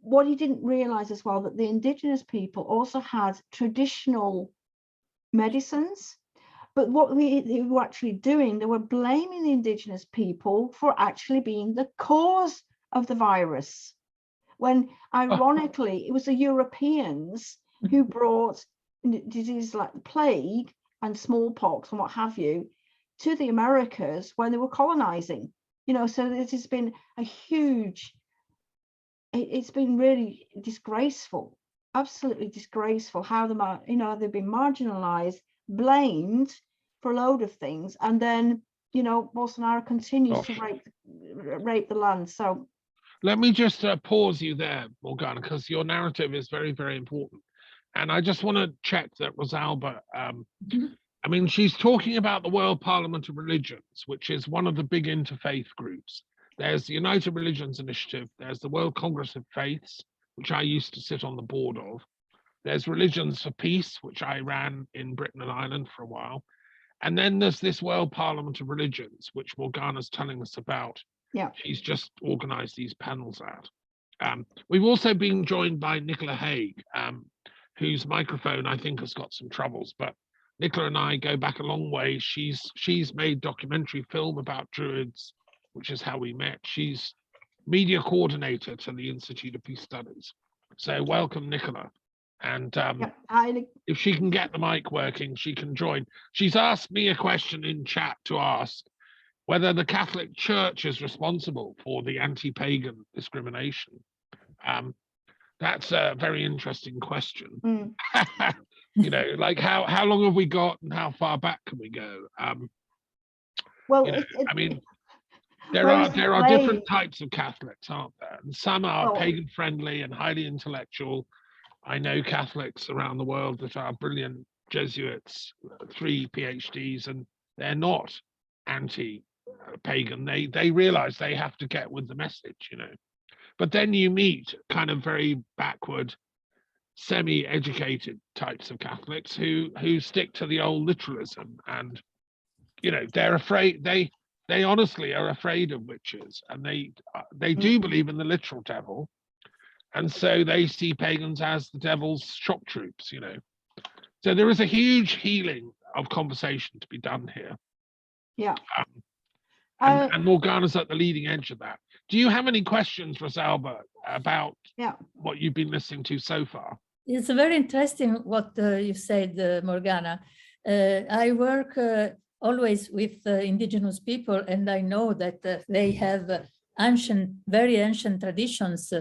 what he didn't realize as well, that the indigenous people also had traditional medicines, but what they were actually doing, they were blaming the indigenous people for actually being the cause of the virus, when ironically it was the Europeans who brought diseases like the plague and smallpox and what have you to the Americas when they were colonizing. You know, so it has been a huge, it's been really disgraceful, absolutely disgraceful how they've been marginalized, blamed for a load of things, and then, you know, Bolsonaro continues to rape the land. So let me just pause you there, Morgana, because your narrative is very, very important. And I just want to check that Rosalba, I mean, she's talking about the World Parliament of Religions, which is one of the big interfaith groups. There's the United Religions Initiative, there's the World Congress of Faiths, which I used to sit on the board of. There's Religions for Peace, which I ran in Britain and Ireland for a while. And then there's this World Parliament of Religions, which Morgana's telling us about. Yeah, She's just organized these panels out. We've also been joined by Nicola Hague, whose microphone I think has got some troubles, but Nicola and I go back a long way. She's made documentary film about Druids, which is how we met. She's media coordinator to the Institute of Peace Studies. So welcome, Nicola. And if she can get the mic working, she can join. She's asked me a question in chat to ask whether the Catholic Church is responsible for the anti-pagan discrimination. That's a very interesting question. You know, like how long have we got and how far back can we go? well, you know, I mean, there are different types of Catholics, aren't there? And some are pagan friendly and highly intellectual. I know Catholics around the world that are brilliant Jesuits, 3 PhDs, and they're not anti-pagan. They realize they have to get with the message, you know. But then you meet kind of very backward, semi-educated types of Catholics who stick to the old literalism, and you know, they're afraid. They honestly are afraid of witches, and they do believe in the literal devil, and so they see pagans as the devil's shock troops, you know. So there is a huge healing of conversation to be done here. Yeah. And Morgana's at the leading edge of that. Do you have any questions, Rosalba, about what you've been listening to so far? It's very interesting what you said, Morgana. I work always with indigenous people, and I know that they have very ancient traditions,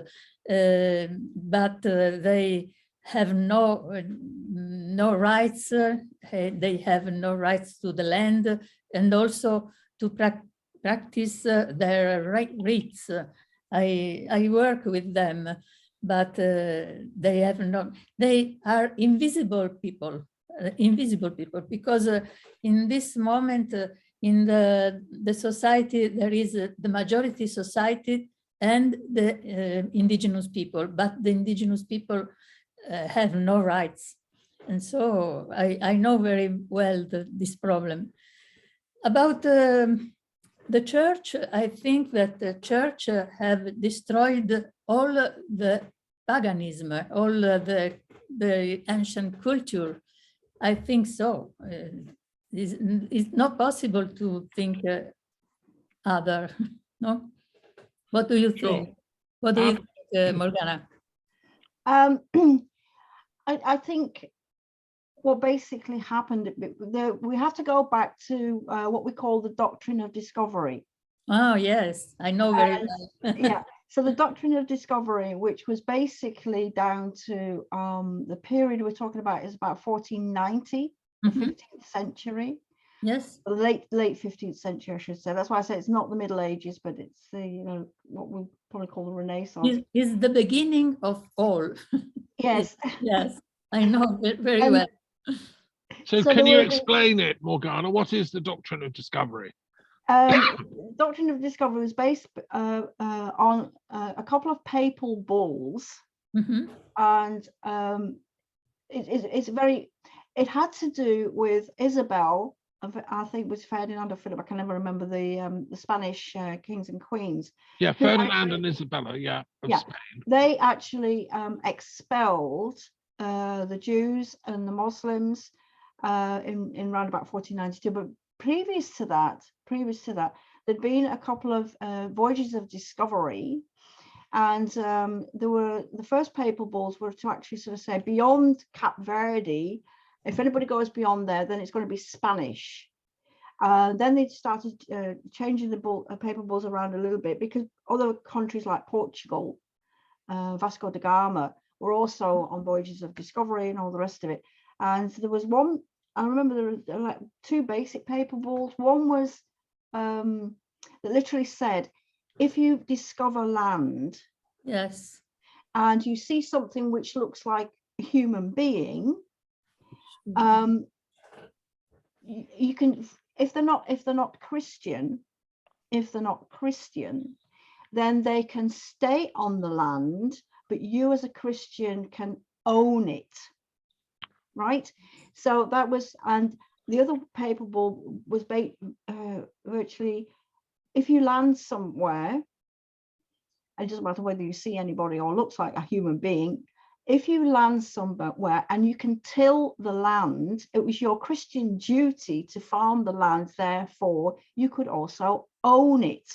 but they have no rights. They have no rights to the land, and also to practice their rites. I work with them, but they have not. They are invisible people, because in this moment in the society there is the majority society and the indigenous people, but the indigenous people have no rights, and so I know very well this problem. About the church, I think that the church have destroyed all the paganism, all the ancient culture. I think so. It's not possible to think other, no? What do you think? What do you think, Morgana? I think what basically happened, we have to go back to what we call the Doctrine of Discovery. Oh, yes, I know very well. Yeah, so the Doctrine of Discovery, which was basically down to the period we're talking about is about 1490, the 15th century. Yes. Late 15th century, I should say. That's why I say it's not the Middle Ages, but it's the, you know, what we'll probably call the Renaissance. Is the beginning of all. Yes. Yes, I know very well. So can you explain it, Morgana? What is the Doctrine of Discovery? Doctrine of Discovery was based on a couple of papal bulls, and it had to do with Isabel I think it was Ferdinand or Philip, I can never remember the Spanish kings and queens. Yeah, Ferdinand and Isabella, yeah, of Spain. They actually expelled the Jews and the Muslims in around about 1492. But previous to that, there'd been a couple of voyages of discovery, and there were the first papal bulls were to actually sort of say beyond Cape Verde. If anybody goes beyond there, then it's going to be Spanish. Then they started changing the papal bulls around a little bit, because other countries like Portugal, Vasco da Gama, were also on voyages of discovery and all the rest of it. And there was one, I remember there were like two basic papal bulls. One was that literally said, if you discover land, yes, and you see something which looks like a human being, you can, if they're not Christian, then they can stay on the land, but you as a Christian can own it, right? So that was, and the other papal bull was virtually, if you land somewhere, it doesn't matter whether you see anybody or looks like a human being, if you land somewhere and you can till the land, it was your Christian duty to farm the land, therefore you could also own it.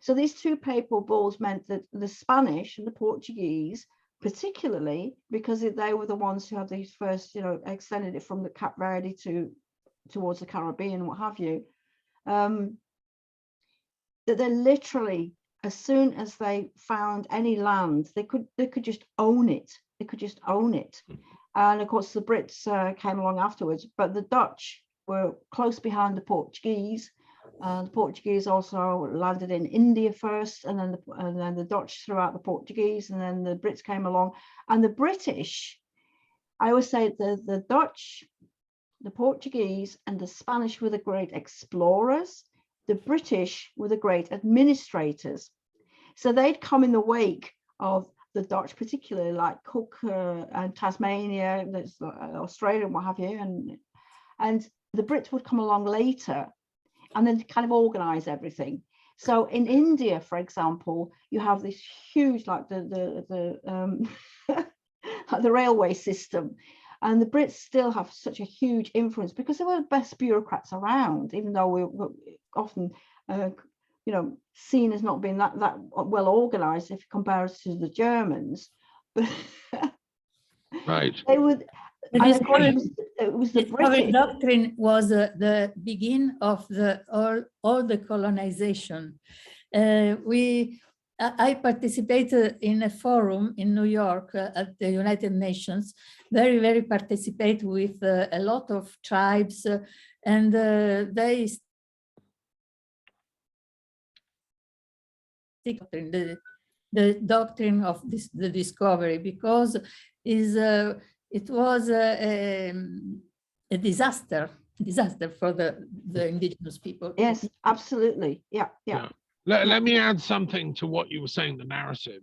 So these two papal bulls meant that the Spanish and the Portuguese, particularly because they were the ones who had these first, extended it from the Cape Verde towards the Caribbean, what have you, that they literally, as soon as they found any land, they could just own it. They could just own it. And of course, the Brits came along afterwards, but the Dutch were close behind the Portuguese. The Portuguese also landed in India first, and then the Dutch threw out the Portuguese, and then the Brits came along. And the British, I always say the Dutch, the Portuguese, and the Spanish were the great explorers. The British were the great administrators. So they'd come in the wake of the Dutch, particularly like Cook and Tasmania, Australia, and what have you, and the Brits would come along later, and then kind of organize everything. So in India, for example, you have this huge, like the like the railway system, and the Brits still have such a huge influence because they were the best bureaucrats around, even though we're often seen as not being that well organized if you compare us to the Germans. But right, they would. It was the British doctrine was the beginning of all the colonization. I participated in a forum in New York at the United Nations, very participate with a lot of tribes, and they the doctrine of the discovery, because it was a disaster for the indigenous people. Yes, absolutely. Yeah. Let me add something to what you were saying, the narrative.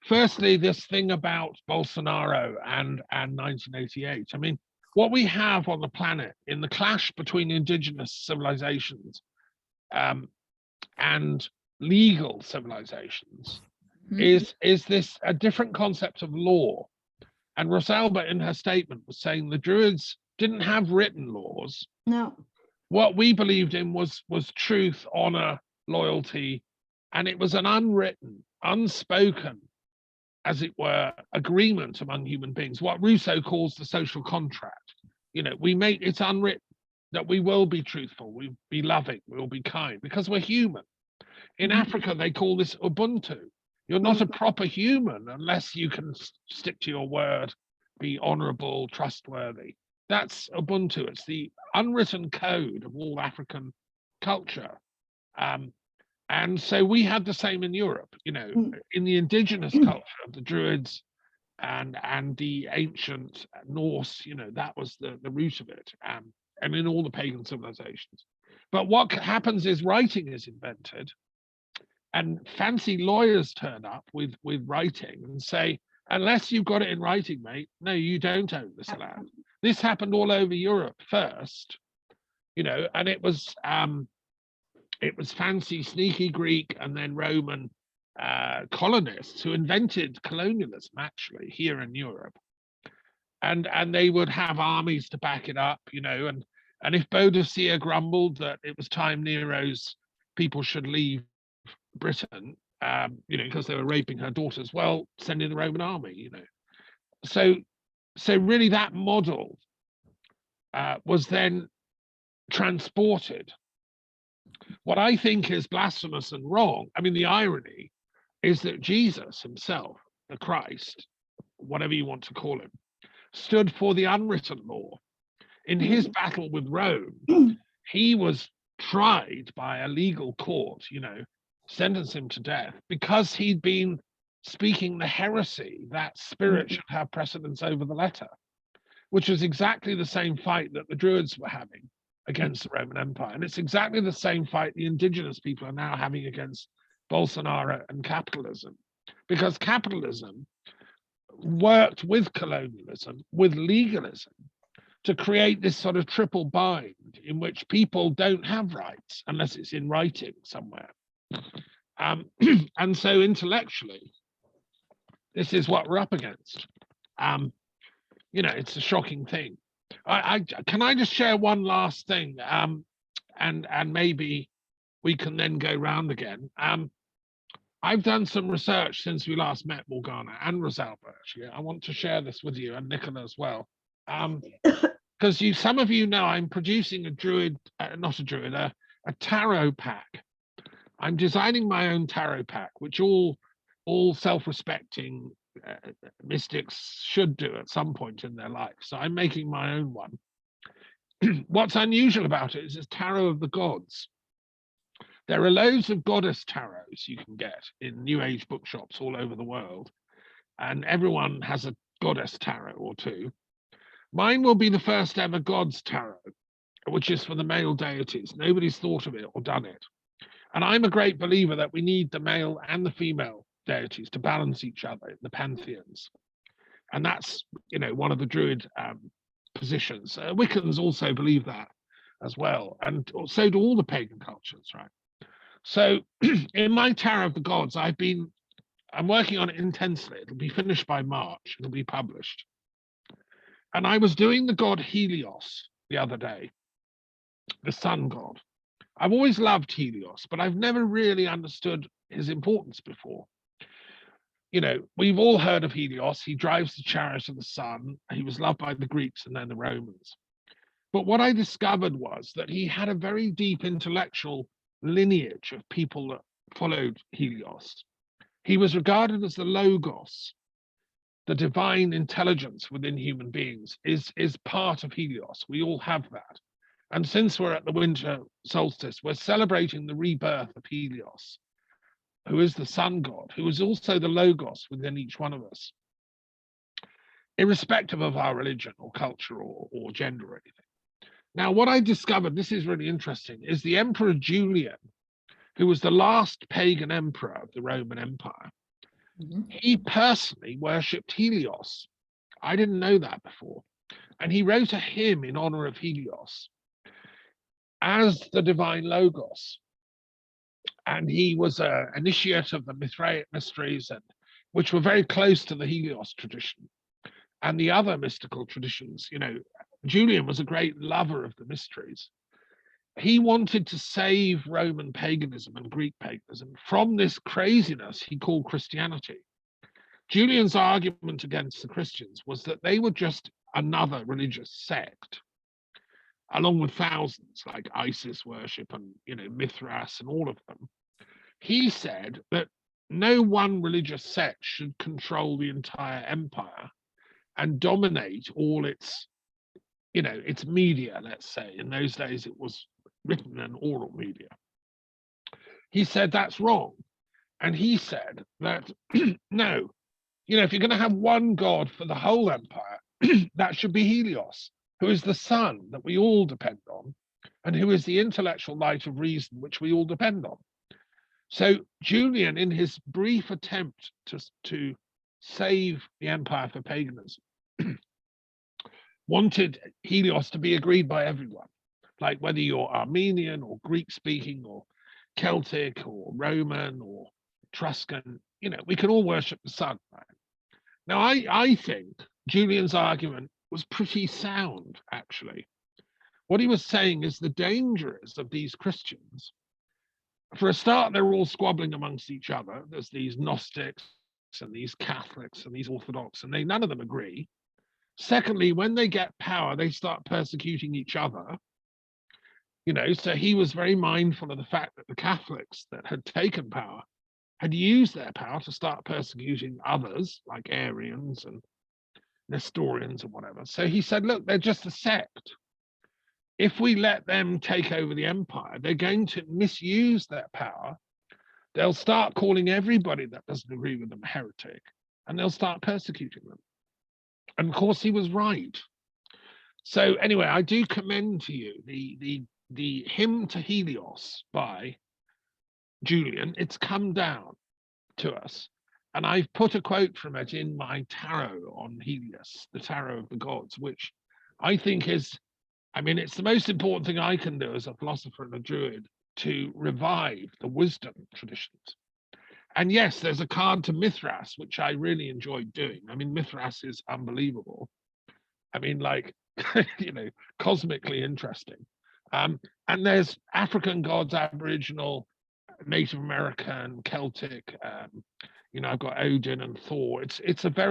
Firstly, this thing about Bolsonaro and 1988. I mean, what we have on the planet in the clash between indigenous civilizations and legal civilizations is this a different concept of law. And Rosalba in her statement was saying the Druids didn't have written laws. No. What we believed in was truth, honor, loyalty, and it was an unwritten, unspoken, as it were, agreement among human beings, what Rousseau calls the social contract. We make it's unwritten that we will be truthful, we'll be loving, we'll be kind, because we're human. In Africa, they call this Ubuntu. You're not a proper human unless you can stick to your word, be honorable, trustworthy. That's Ubuntu. It's the unwritten code of all African culture. And so we had the same in Europe, in the indigenous culture of the Druids and the ancient Norse, that was the root of it, and in all the pagan civilizations. But what happens is writing is invented, and fancy lawyers turn up with writing and say, unless you've got it in writing, mate, no, you don't own this land. This happened all over Europe first, you know, and it was fancy, sneaky Greek and then Roman colonists who invented colonialism actually here in Europe. And they would have armies to back it up, you know, and if Boadicea grumbled that it was time Nero's people should leave Britain, you know, because they were raping her daughters, well, send in the Roman army, you know. So really that model was then transported. What I think is blasphemous and wrong, I mean, the irony is that Jesus himself, the Christ, whatever you want to call him, stood for the unwritten law. In his battle with Rome, he was tried by a legal court, you know, sentenced him to death because he'd been speaking the heresy that spirit should have precedence over the letter, which was exactly the same fight that the Druids were having against the Roman Empire. And it's exactly the same fight the indigenous people are now having against Bolsonaro and capitalism, because capitalism worked with colonialism, with legalism, to create this sort of triple bind in which people don't have rights unless it's in writing somewhere. And so intellectually, this is what we're up against. You know, it's a shocking thing. Can I just share one last thing? And maybe we can then go round again. I've done some research since we last met, Morgana and Rosalba, actually. I want to share this with you and Nicola as well. Because some of you know I'm producing a Druid, a tarot pack. I'm designing my own tarot pack, which all self-respecting mystics should do at some point in their life. So I'm making my own one. What's unusual about it is it's tarot of the gods. There are loads of goddess tarots you can get in New Age bookshops all over the world, and everyone has a goddess tarot or two. Mine will be the first ever gods tarot, which is for the male deities. Nobody's thought of it or done it. And I'm a great believer that we need the male and the female deities to balance each other in the pantheons. And that's, you know, one of the Druid positions. Wiccans also believe that as well. And so do all the pagan cultures, right? So in my Tarot of the Gods, I'm working on it intensely. It'll be finished by March. It'll be published. And I was doing the god Helios the other day, the sun god. I've always loved Helios, but I've never really understood his importance before. You know, we've all heard of Helios. He drives the chariot of the sun. He was loved by the Greeks and then the Romans. But what I discovered was that he had a very deep intellectual lineage of people that followed Helios. He was regarded as the Logos, the divine intelligence within human beings is part of Helios. We all have that. And since we're at the winter solstice, we're celebrating the rebirth of Helios, who is the sun god, who is also the Logos within each one of us, irrespective of our religion or culture or gender or anything. Now, what I discovered, this is really interesting, is the Emperor Julian, who was the last pagan emperor of the Roman Empire. He personally worshipped Helios. I didn't know that before. And he wrote a hymn in honor of Helios as the divine Logos. And he was an initiate of the Mithraic mysteries, which were very close to the Helios tradition and the other mystical traditions. You know, Julian was a great lover of the mysteries. He wanted to save Roman paganism and Greek paganism from this craziness he called Christianity. Julian's argument against the Christians was that they were just another religious sect, along with thousands like Isis worship and, you know, Mithras and all of them. He said that no one religious sect should control the entire empire and dominate all its, you know, its media, let's say. In those days, it was written and oral media. He said that's wrong. And he said that, no, you know, if you're going to have one god for the whole empire, that should be Helios, who is the sun that we all depend on, and who is the intellectual light of reason, which we all depend on. So Julian, in his brief attempt to save the empire for paganism, wanted Helios to be agreed by everyone. Like whether you're Armenian or Greek speaking or Celtic or Roman or Etruscan, we can all worship the sun. Right? Now, I think Julian's argument was pretty sound, actually. What he was saying is the dangers of these Christians. For a start, they're all squabbling amongst each other. There's these Gnostics and these Catholics and these Orthodox, and none of them agree. Secondly, when they get power, they start persecuting each other. So he was very mindful of the fact that the Catholics that had taken power had used their power to start persecuting others, like Arians and Nestorians and whatever. So he said, look, they're just a sect. If we let them take over the empire, they're going to misuse their power. They'll start calling everybody that doesn't agree with them a heretic, and they'll start persecuting them. And of course, he was right. So anyway, I do commend to you the hymn to Helios by Julian. It's come down to us. And I've put a quote from it in my tarot on Helios, the tarot of the gods, which I think is, it's the most important thing I can do as a philosopher and a Druid to revive the wisdom traditions. And yes, there's a card to Mithras, which I really enjoyed doing. Mithras is unbelievable. Cosmically interesting. And there's African gods, Aboriginal, Native American, Celtic. I've got Odin and Thor. It's an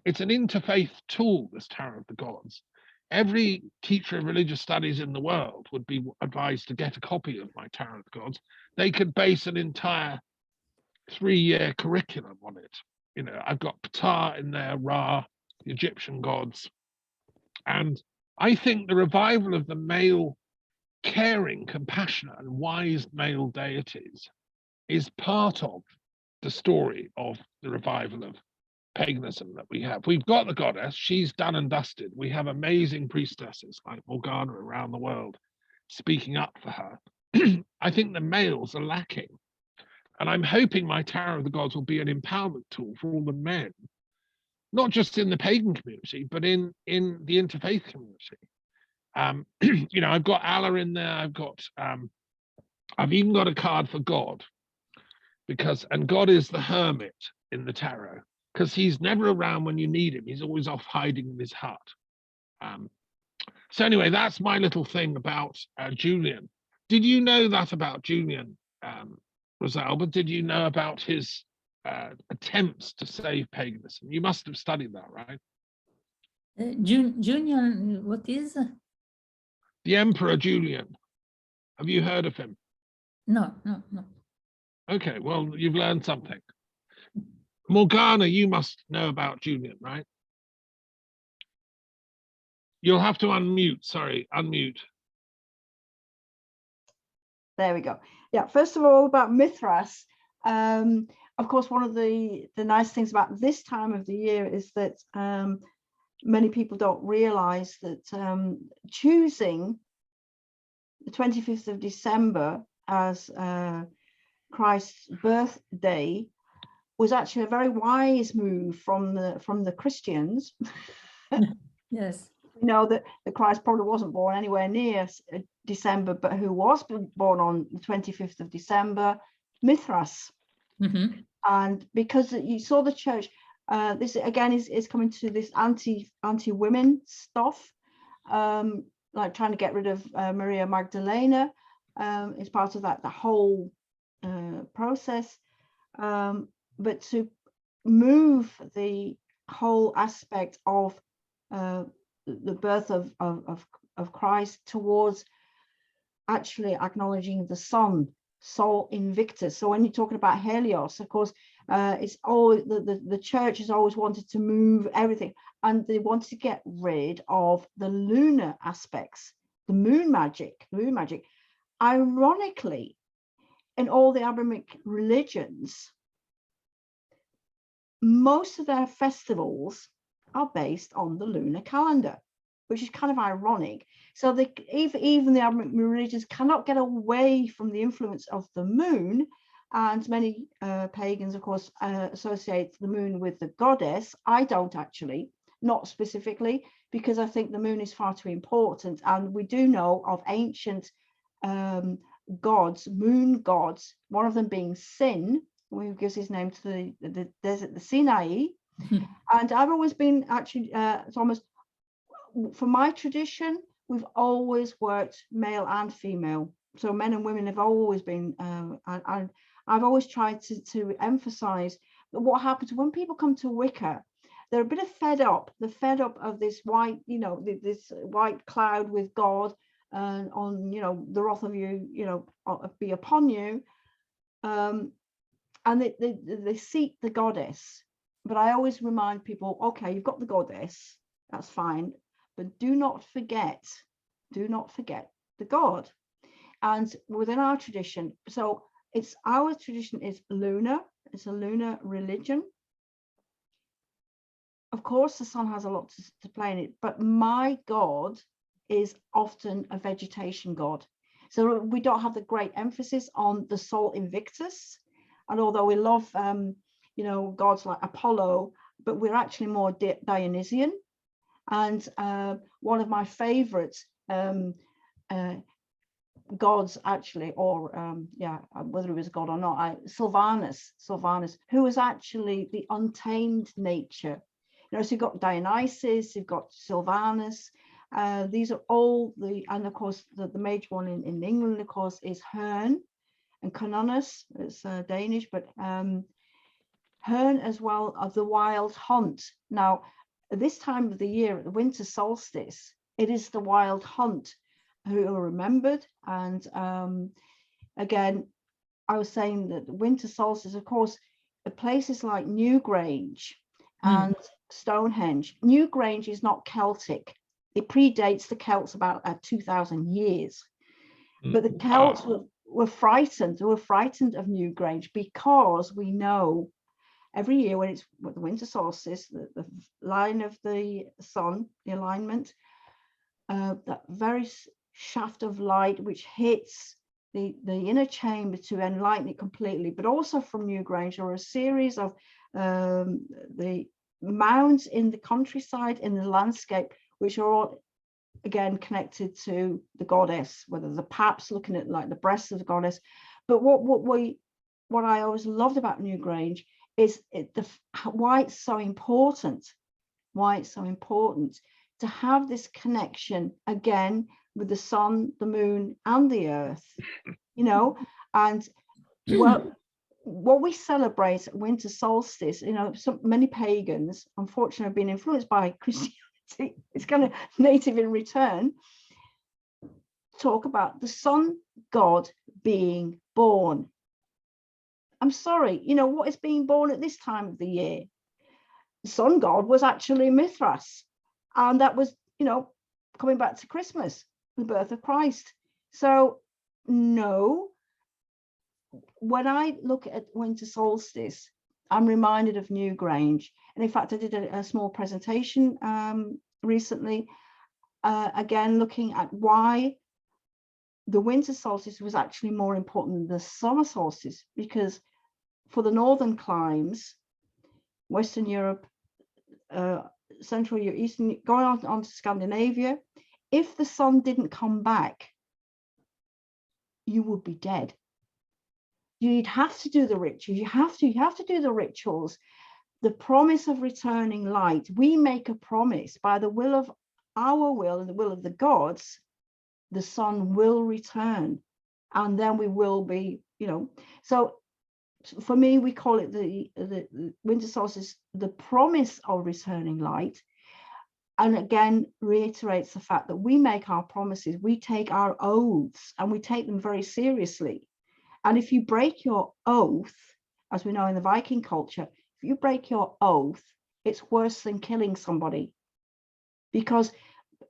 interfaith tool, this Tarot of the Gods. Every teacher of religious studies in the world would be advised to get a copy of my Tarot of the Gods. They could base an entire 3-year curriculum on it. I've got Ptah in there, Ra, the Egyptian gods. And I think the revival of the male caring, compassionate, and wise male deities is part of the story of the revival of paganism that we have. We've got the goddess, she's done and dusted. We have amazing priestesses like Morgana around the world speaking up for her. I think the males are lacking. And I'm hoping my Tarot of the Gods will be an empowerment tool for all the men, not just in the pagan community, but in the interfaith community. I've got Allah in there. I've even got a card for God, and God is the hermit in the tarot, because he's never around when you need him. He's always off hiding in his hut. So anyway, that's my little thing about Julian. Did you know that about Julian, Rosalba? Did you know about his attempts to save paganism? You must have studied that, right? Julian, what is? The Emperor Julian. Have you heard of him? No. Okay, well, you've learned something. Morgana, you must know about Julian, right? You'll have to unmute. Sorry, unmute. There we go. Yeah, first of all, about Mithras. Of course, one of the nice things about this time of the year is that many people don't realize that choosing the 25th of December as Christ's birthday was actually a very wise move from the Christians. Yes. We know that Christ probably wasn't born anywhere near December, but who was born on the 25th of December? Mithras. Mm-hmm. And because you saw the church, this again is coming to this anti-women stuff, like trying to get rid of Maria Magdalena is part of the whole process. But to move the whole aspect of the birth of Christ towards actually acknowledging the sun, Sol Invictus. So when you're talking about Helios, of course, it's always the church has always wanted to move everything, and they wanted to get rid of the lunar aspects, the moon magic. Ironically, in all the Abrahamic religions, most of their festivals are based on the lunar calendar, which is kind of ironic. So even the Abrahamic religions cannot get away from the influence of the moon, and many pagans, of course, associate the moon with the goddess. I don't actually. not specifically, because I think the moon is far too important. And we do know of ancient gods, moon gods, one of them being Sin, who gives his name to the desert, the Sinai. And I've always been actually, it's almost, for my tradition, we've always worked male and female. So men and women have always been, I've always tried to emphasize that what happens when people come to Wicca, they're a bit fed up. They're fed up of this white, you know, this white cloud with God on, you know, the wrath of you, you know, be upon you. And they seek the goddess. But I always remind people, okay, you've got the goddess, that's fine, but do not forget the God. And within our tradition, so it's our tradition is lunar, it's a lunar religion. Of course, the sun has a lot to play in it, but my God is often a vegetation god. So we don't have the great emphasis on the Sol Invictus. And although we love, you know, gods like Apollo, but we're actually more Dionysian. And one of my favorites gods, actually, or yeah, whether he was a god or not, Sylvanus, who was actually the untamed nature. You know, so you've got Dionysus, you've got Sylvanus. These are all and of course the major one in England, of course, is Herne and Canonus. It's Danish, but Herne as well, of the wild hunt. Now, at this time of the year, at the winter solstice, it is the wild hunt who are remembered. And again, I was saying that winter solstice, of course, places like Newgrange and Stonehenge. Newgrange is not Celtic. It predates the Celts about 2,000 years. But the Celts were frightened. They were frightened of Newgrange because we know every year when it's the winter solstice, the line of the sun, the alignment, that very shaft of light which hits the inner chamber to enlighten it completely. But also from Newgrange, there are a series of the mounds in the countryside, in the landscape, which are all again connected to the goddess, whether the paps looking at like the breasts of the goddess. But what I always loved about Newgrange is why it's so important to have this connection again with the sun, the moon, and the earth, you know. And well, what we celebrate at winter solstice, you know, many pagans, unfortunately, have been influenced by Christianity. It's kind of native in return. Talk about the sun god being born. I'm sorry, you know, what is being born at this time of the year? The sun god was actually Mithras. And that was, you know, coming back to Christmas, the birth of Christ. So, no, when I look at winter solstice, I'm reminded of Newgrange. And in fact, I did a small presentation recently, again, looking at why the winter solstice was actually more important than the summer solstice, because for the northern climes, Western Europe, Central Europe, Eastern, going on to Scandinavia, if the sun didn't come back, you would be dead. You'd have to do the rituals. You have to do the rituals. The promise of returning light. We make a promise by the will of our will and the will of the gods. The sun will return, and then we will be, you know. So for me, we call it the winter solstice, the promise of returning light. And again, reiterates the fact that we make our promises, we take our oaths, and we take them very seriously. And if you break your oath, as we know in the Viking culture, if you break your oath, it's worse than killing somebody. Because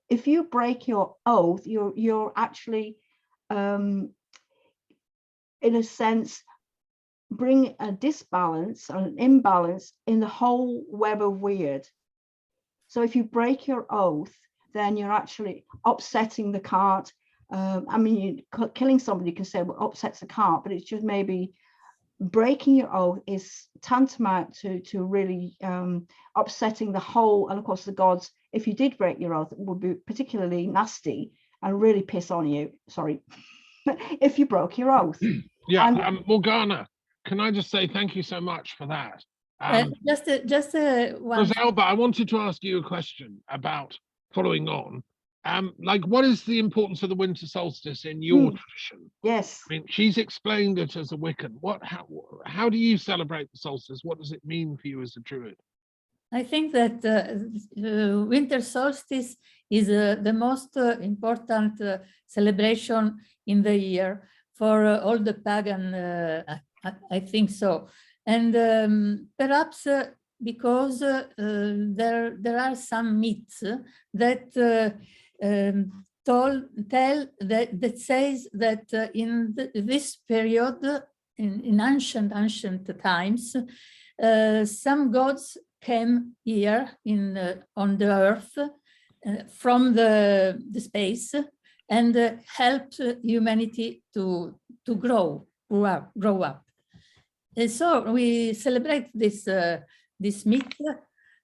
if you break your oath, you're actually, in a sense, bring a disbalance and an imbalance in the whole web of weird. So if you break your oath, then you're actually upsetting the cart. I mean, killing somebody, you can say, well, upsets the cart, but it's just maybe breaking your oath is tantamount to really upsetting the whole, and of course the gods, if you did break your oath, it would be particularly nasty and really piss on you, sorry, if you broke your oath. Yeah, And Morgana, can I just say thank you so much for that? Just one. Rosalba, I wanted to ask you a question about following on. Like, what is the importance of the winter solstice in your tradition? Yes. I mean, she's explained it as a Wiccan. How do you celebrate the solstice? What does it mean for you as a Druid? I think that winter solstice is the most important celebration in the year for all the pagan. I think so, and perhaps because there are some myths that that says that in this period, in ancient times, some gods came here on the earth from the space and helped humanity to grow up. And so we celebrate this myth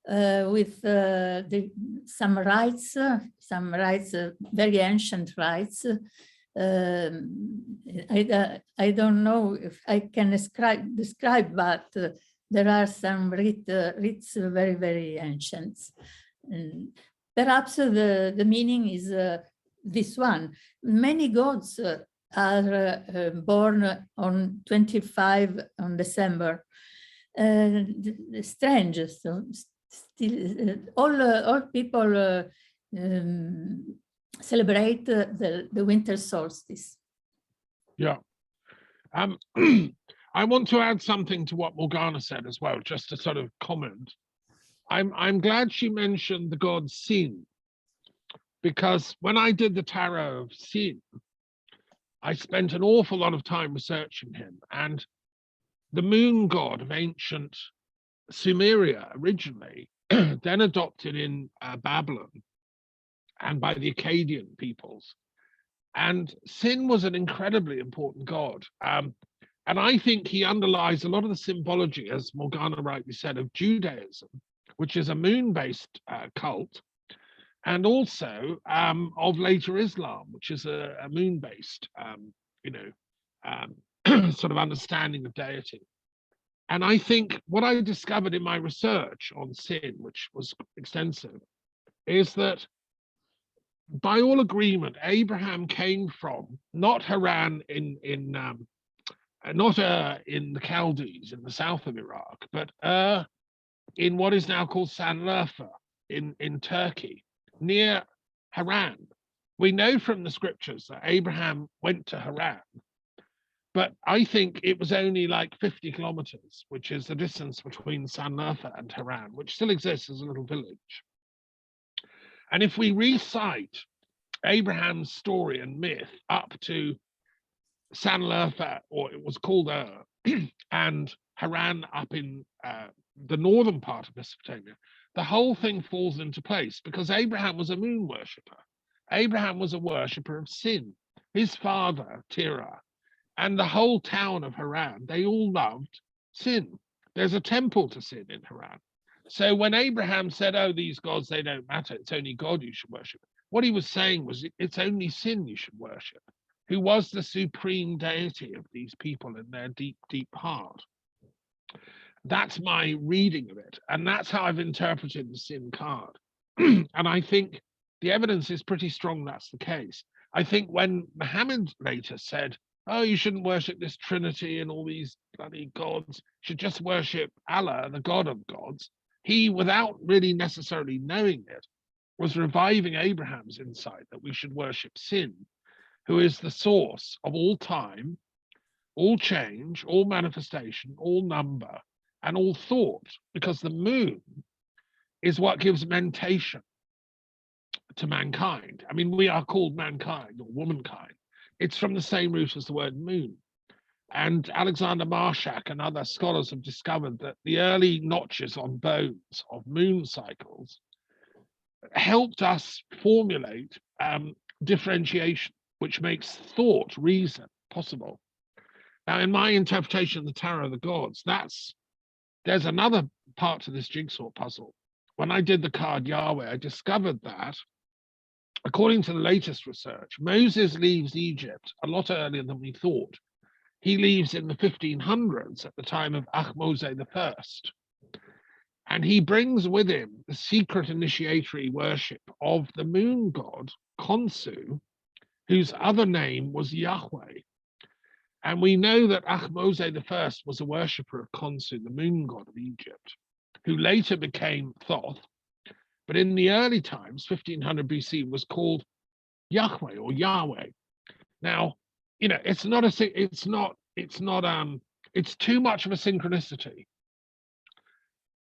with some rites, very ancient rites. I don't know if I can describe, but there are some rites very, very ancient. And perhaps the meaning is this one. Many gods are born on 25 on December. Strange, so still all people celebrate the winter solstice. Yeah. I want to add something to what Morgana said as well, just to sort of comment. I'm glad she mentioned the god Sin, because when I did the tarot of Sin, I spent an awful lot of time researching him, and the moon god of ancient Sumeria originally, then adopted in Babylon and by the Akkadian peoples. And Sin was an incredibly important god. And I think he underlies a lot of the symbology, as Morgana rightly said, of Judaism, which is a moon-based cult, and also of later Islam, which is a moon-based, sort of understanding of deity. And I think what I discovered in my research on Sin, which was extensive, is that by all agreement, Abraham came from not Haran in the Chaldees in the south of Iraq, but in what is now called Sanliurfa in Turkey, near Haran. We know from the scriptures that Abraham went to Haran, but I think it was only like 50 kilometers, which is the distance between Sanliurfa and Haran, which still exists as a little village. And if we recite Abraham's story and myth up to Sanliurfa, or it was called and Haran up in the northern part of Mesopotamia, the whole thing falls into place, because Abraham was a moon worshipper. Abraham was a worshipper of Sin, his father, Terah, and the whole town of Haran, they all loved Sin. There's a temple to Sin in Haran. So when Abraham said, oh, these gods, they don't matter, it's only God you should worship, what he was saying was, it's only Sin you should worship, who was the supreme deity of these people in their deep, deep heart. That's my reading of it. And that's how I've interpreted the Sin card. And I think the evidence is pretty strong that's the case. I think when Muhammad later said, oh, you shouldn't worship this Trinity and all these bloody gods, you should just worship Allah, the God of gods, he, without really necessarily knowing it, was reviving Abraham's insight that we should worship Sin, who is the source of all time, all change, all manifestation, all number, and all thought, because the moon is what gives mentation to mankind. I mean, we are called mankind or womankind. It's from the same root as the word moon. And Alexander Marshak and other scholars have discovered that the early notches on bones of moon cycles helped us formulate differentiation, which makes thought, reason possible. Now, in my interpretation of the Tarot of the Gods, there's another part to this jigsaw puzzle. When I did the card Yahweh, I discovered that, according to the latest research, Moses leaves Egypt a lot earlier than we thought. He leaves in the 1500s at the time of Ahmose I. And he brings with him the secret initiatory worship of the moon god, Khonsu, whose other name was Yahweh. And we know that Ahmose I was a worshipper of Khonsu, the moon god of Egypt, who later became Thoth. But in the early times, 1500 BC, was called Yahweh or Yahweh. Now, you know, it's too much of a synchronicity.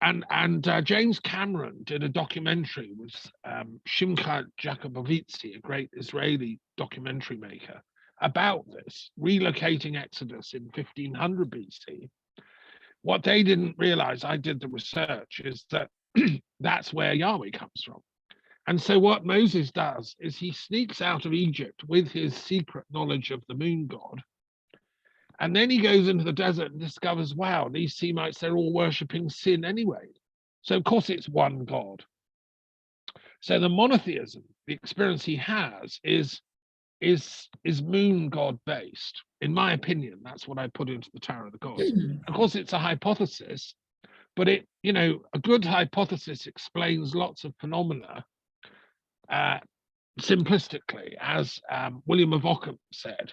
And James Cameron did a documentary with Shimcha Jakubowicz, a great Israeli documentary maker, about this, relocating Exodus in 1500 BC. What they didn't realize, I did the research, is that that's where Yahweh comes from. And so what Moses does is he sneaks out of Egypt with his secret knowledge of the moon god. And then he goes into the desert and discovers, wow, these Semites, they're all worshipping sin anyway. So of course it's one God. So the monotheism, the experience he has is moon god based. In my opinion, that's what I put into the Tarot of the Gods. Of course, it's a hypothesis, but it, you know, a good hypothesis explains lots of phenomena simplistically, as William of Ockham said.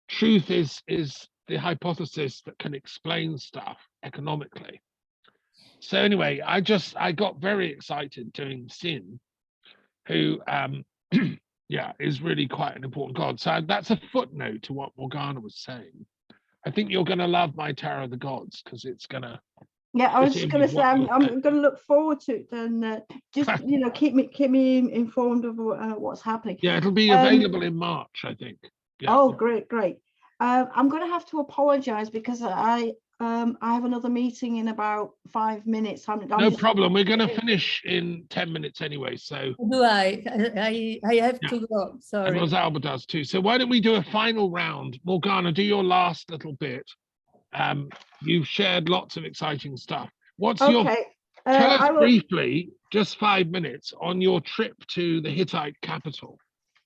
Truth is the hypothesis that can explain stuff economically. So anyway, I got very excited doing Sin, who yeah, is really quite an important god. So that's a footnote to what Morgana was saying. I think you're going to love my Tarot of the Gods because it's going to. Yeah, I was just going to say I'm going to look forward to it, and just you know keep me informed of what's happening. Yeah, it'll be available in March, I think. Yeah. Oh, great. I'm going to have to apologize because I have another meeting in about 5 minutes. No problem. We're going to finish in 10 minutes anyway. So do I have to go. Sorry. And Rosalba does too. So why don't we do a final round? Morgana, do your last little bit. You've shared lots of exciting stuff. What's your? Tell us briefly, just 5 minutes, on your trip to the Hittite capital,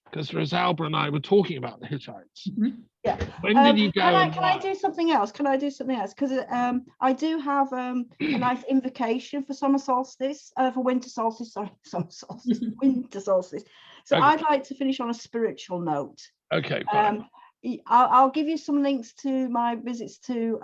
because Rosalba and I were talking about the Hittites. Mm-hmm. Yeah. When did you go? Can I do something else? Because I do have a nice invocation for summer solstice, for winter solstice. Sorry, summer solstice, winter solstice. So okay. I'd like to finish on a spiritual note. Okay. Fine. I'll give you some links to my visits to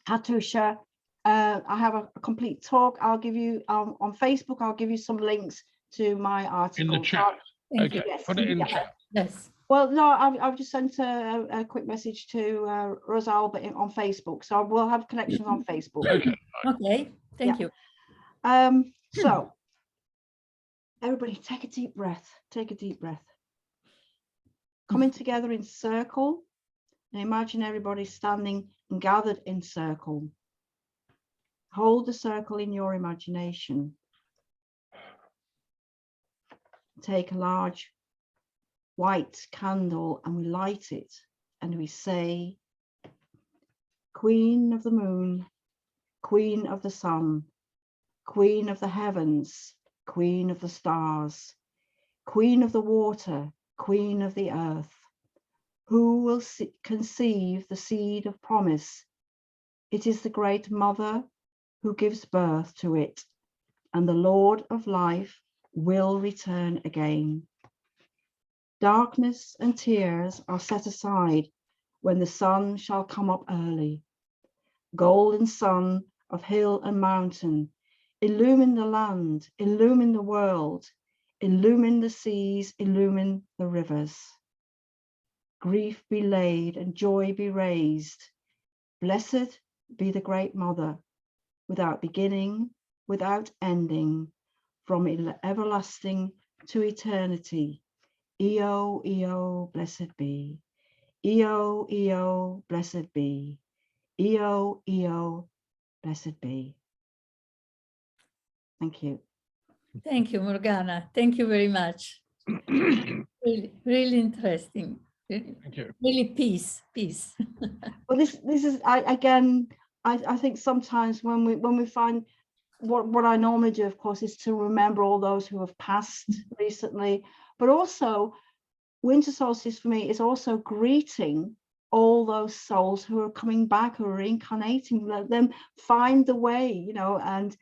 Hattusha. I have a complete talk. I'll give you on Facebook. I'll give you some links to my article. In the chat. Okay. Yes. Put it in the chat. Yes. Well, no, I've just sent a quick message to Rosalba on Facebook, so we'll have connections on Facebook. Okay. Okay. Thank you. So, everybody, take a deep breath. Take a deep breath. Coming together in circle, and imagine everybody standing and gathered in circle. Hold the circle in your imagination. Take a large white candle and we light it and we say, Queen of the moon, Queen of the sun, Queen of the heavens, Queen of the stars, Queen of the water, Queen of the earth, who will conceive the seed of promise? It is the great mother who gives birth to it, and the Lord of life will return again. Darkness and tears are set aside when the sun shall come up early. Golden sun of hill and mountain, illumine the land, illumine the world, illumine the seas, illumine the rivers. Grief be laid and joy be raised. Blessed be the great mother, without beginning, without ending, from everlasting to eternity. Eo, Eo, blessed be. Eo, Eo, blessed be. Eo, Eo, blessed be. Thank you. Thank you, Morgana. Thank you very much. Really, really interesting. Thank you. Really peace. Well, this is I think sometimes when we find what I normally do, of course, is to remember all those who have passed recently, but also winter solstice for me is also greeting all those souls who are coming back, who are reincarnating. Let them find the way, you know, and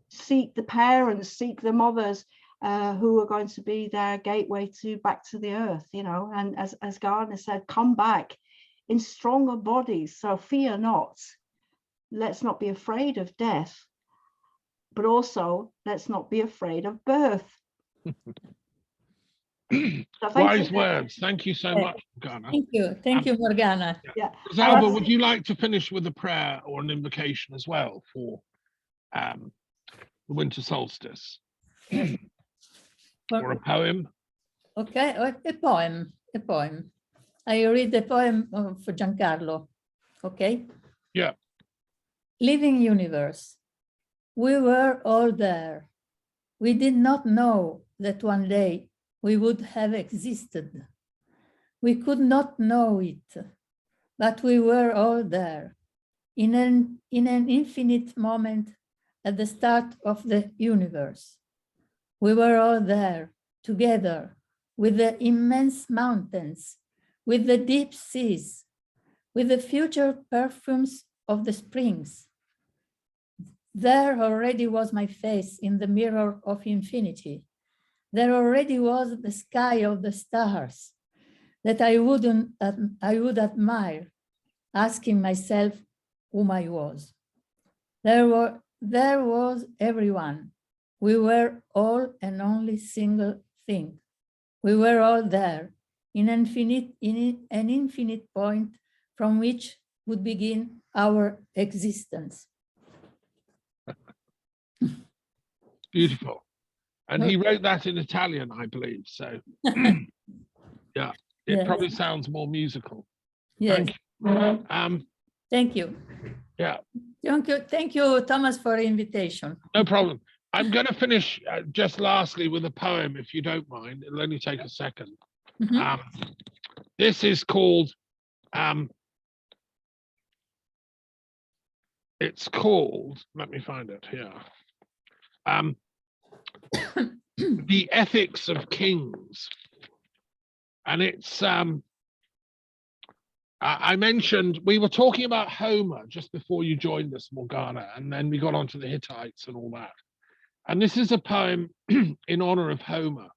seek the parents, seek the mothers who are going to be their gateway to back to the earth, you know. And as Gardner said, come back in stronger bodies. So fear not. Let's not be afraid of death, but also let's not be afraid of birth. So Wise words. Thank you so much, Morgana. Thank you, Morgana. Yeah. Rosalba, would you like to finish with a prayer or an invocation as well for the winter solstice? Or a poem? Okay, a poem. I read the poem for Giancarlo. Okay. Yeah. Living universe. We were all there. We did not know that one day we would have existed. We could not know it, but we were all there in an infinite moment at the start of the universe. We were all there together with the immense mountains, with the deep seas, with the future perfumes of the springs. There already was my face in the mirror of infinity. There already was the sky of the stars that I would admire, asking myself whom I was. There was everyone. We were all an only single thing. We were all there in an infinite point from which would begin our existence. Beautiful. And he wrote that in Italian, I believe. So, yeah, it probably sounds more musical. Yes. Thank you. Thank you. Yeah. Thank you, Thomas, for the invitation. No problem. I'm going to finish just lastly with a poem, if you don't mind. It'll only take a second. This is called, let me find it here. The Ethics of Kings. And it's, I mentioned, we were talking about Homer just before you joined us, Morgana, and then we got onto the Hittites and all that. And this is a poem in honor of Homer.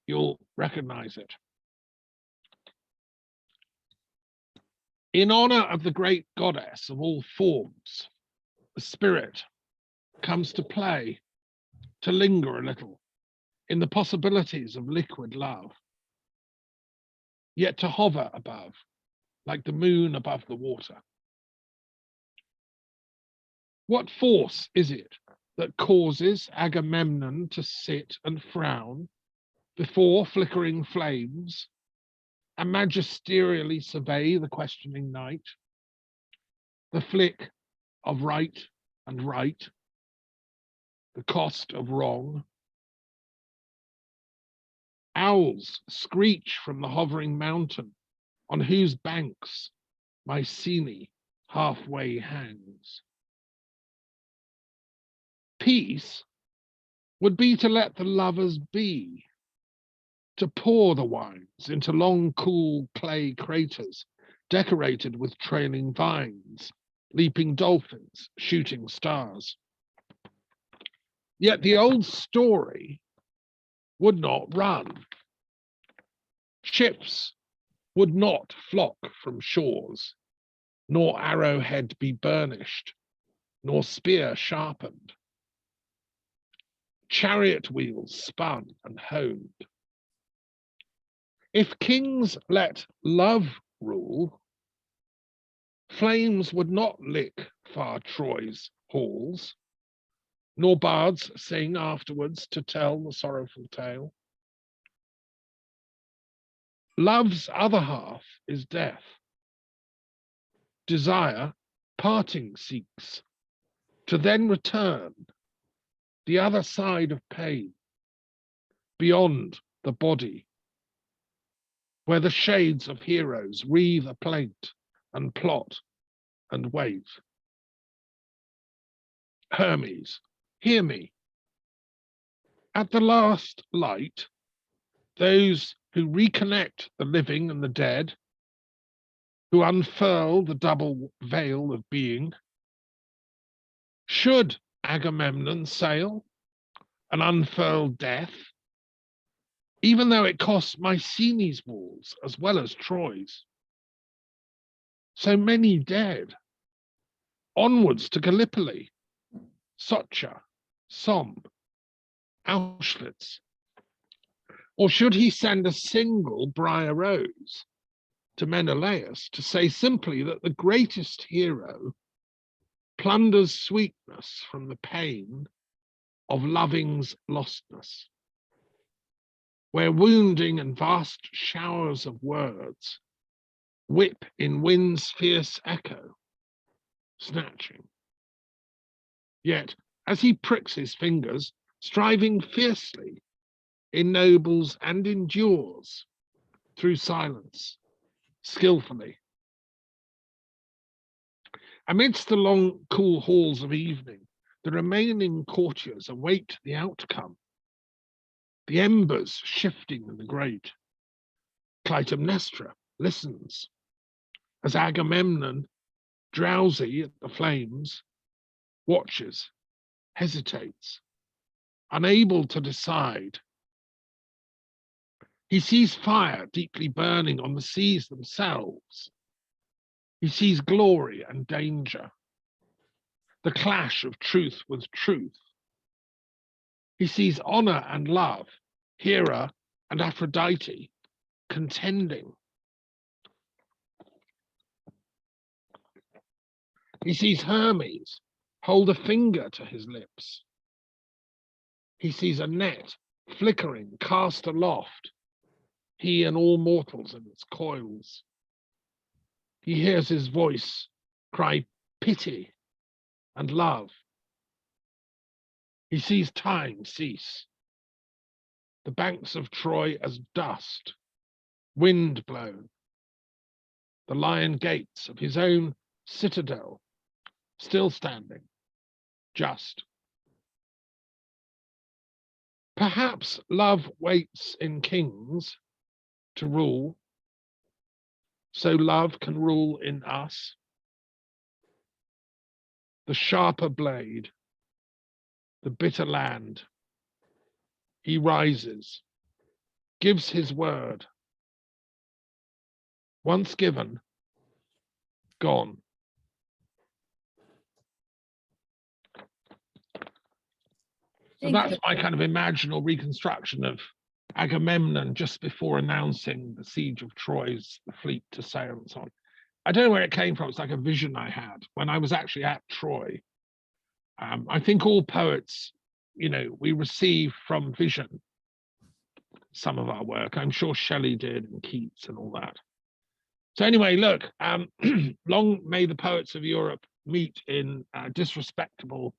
You'll recognize it. In honor of the great goddess of all forms, the spirit comes to play, to linger a little in the possibilities of liquid love, yet to hover above, like the moon above the water. What force is it that causes Agamemnon to sit and frown before flickering flames and magisterially survey the questioning night? The flick of right and right, the cost of wrong. Owls screech from the hovering mountain on whose banks Mycenae halfway hangs. Peace would be to let the lovers be, to pour the wines into long, cool clay craters decorated with trailing vines, leaping dolphins, shooting stars. Yet the old story would not run. Ships would not flock from shores, nor arrowhead be burnished, nor spear sharpened. Chariot wheels spun and honed. If kings let love rule, flames would not lick far Troy's halls, nor bards sing afterwards to tell the sorrowful tale. Love's other half is death. Desire parting seeks, to then return the other side of pain, beyond the body. where the shades of heroes wreathe a plaint and plot and wait. Hermes, hear me. At the last light, those who reconnect the living and the dead, who unfurl the double veil of being, should Agamemnon sail and unfurl death, even though it costs Mycenae's walls as well as Troy's? So many dead. Onwards to Gallipoli, Socha, Somme, Auschwitz. Or should he send a single briar rose to Menelaus to say simply that the greatest hero plunders sweetness from the pain of loving's lostness, where wounding and vast showers of words whip in wind's fierce echo, snatching. Yet, as he pricks his fingers, striving fiercely, ennobles and endures through silence, skillfully. Amidst the long, cool halls of evening, the remaining courtiers await the outcome, the embers shifting in the grate. Clytemnestra listens as Agamemnon, drowsy at the flames, watches, hesitates, unable to decide. He sees fire deeply burning on the seas themselves. He sees glory and danger, the clash of truth with truth. He sees honor and love, Hera and Aphrodite contending. He sees Hermes hold a finger to his lips. He sees a net flickering, cast aloft, he and all mortals in its coils. He hears his voice cry pity and love. He sees time cease, the banks of Troy as dust, wind blown, the lion gates of his own citadel still standing, just. Perhaps love waits in kings to rule, so love can rule in us. The sharper blade, the bitter land, he rises, gives his word. Once given, gone. So that's my kind of imaginal reconstruction of Agamemnon just before announcing the siege of Troy's fleet to sail and so on. I don't know where it came from. It's like a vision I had when I was actually at Troy. I think all poets, you know, we receive from vision some of our work. I'm sure Shelley did and Keats and all that. So anyway, look, long may the poets of Europe meet in disrespectable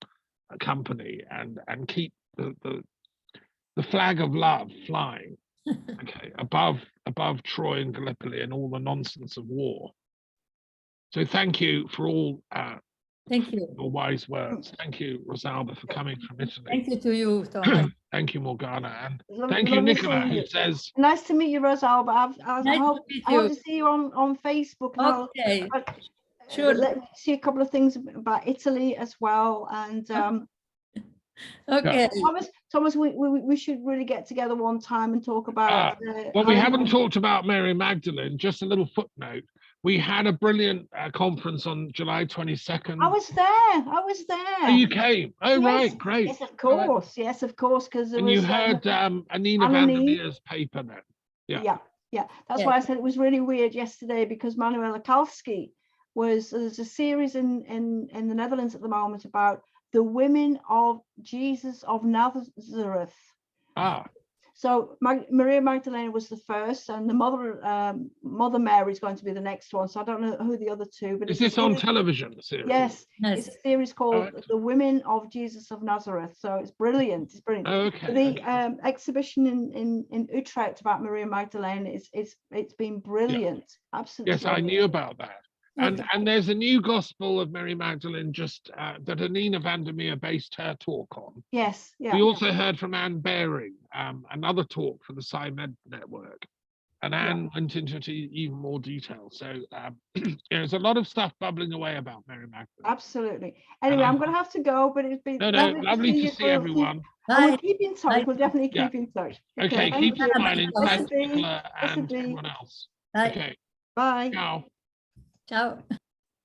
company and keep the flag of love flying, okay, above Troy and Gallipoli and all the nonsense of war. So thank you for all thank you. your wise words. Thank you, Rosalba, for coming from Italy. Thank you to you, Thomas. Thank you, Morgana, and thank you, Nicola, who says. Nice to meet you, Rosalba. I hope to see you on Facebook. Okay. Sure. Let me see a couple of things about Italy as well, and okay. Thomas, we should really get together one time and talk about. Well, we haven't talked about Mary Magdalene. Just a little footnote. We had a brilliant conference on July 22nd. I was there. Oh, you came. Oh, yes. Right, great. Yes, of course. Right. Yes, of course. Because you heard Anina van der Meer's paper then. Yeah. That's why I said it was really weird yesterday, because Manuela Kalski there's a series in the Netherlands at the moment about the women of Jesus of Nazareth. So Maria Magdalena was the first, and the Mother Mary is going to be the next one. So I don't know who the other two, but Is this on television? The series? Yes, Yes. it's a series called The Women of Jesus of Nazareth. So it's brilliant. It's brilliant. Oh, okay. The exhibition in Utrecht about Maria Magdalena it's been brilliant. Yeah. Absolutely. Yes, I knew about that. And there's a new Gospel of Mary Magdalene just that Anina Vandermeer based her talk on. Yes, yeah. We also heard from Anne Baring, another talk for the SciMed Network. And Anne went into even more detail. So there's a lot of stuff bubbling away about Mary Magdalene. Absolutely. Anyway, I'm going to have to go, but it's been lovely to see everyone. We'll keep in touch. We'll definitely keep in touch. Okay, keep smiling. Thanks, Nicola Nicola, and everyone else. Bye. Okay. Bye. Ciao. Ciao.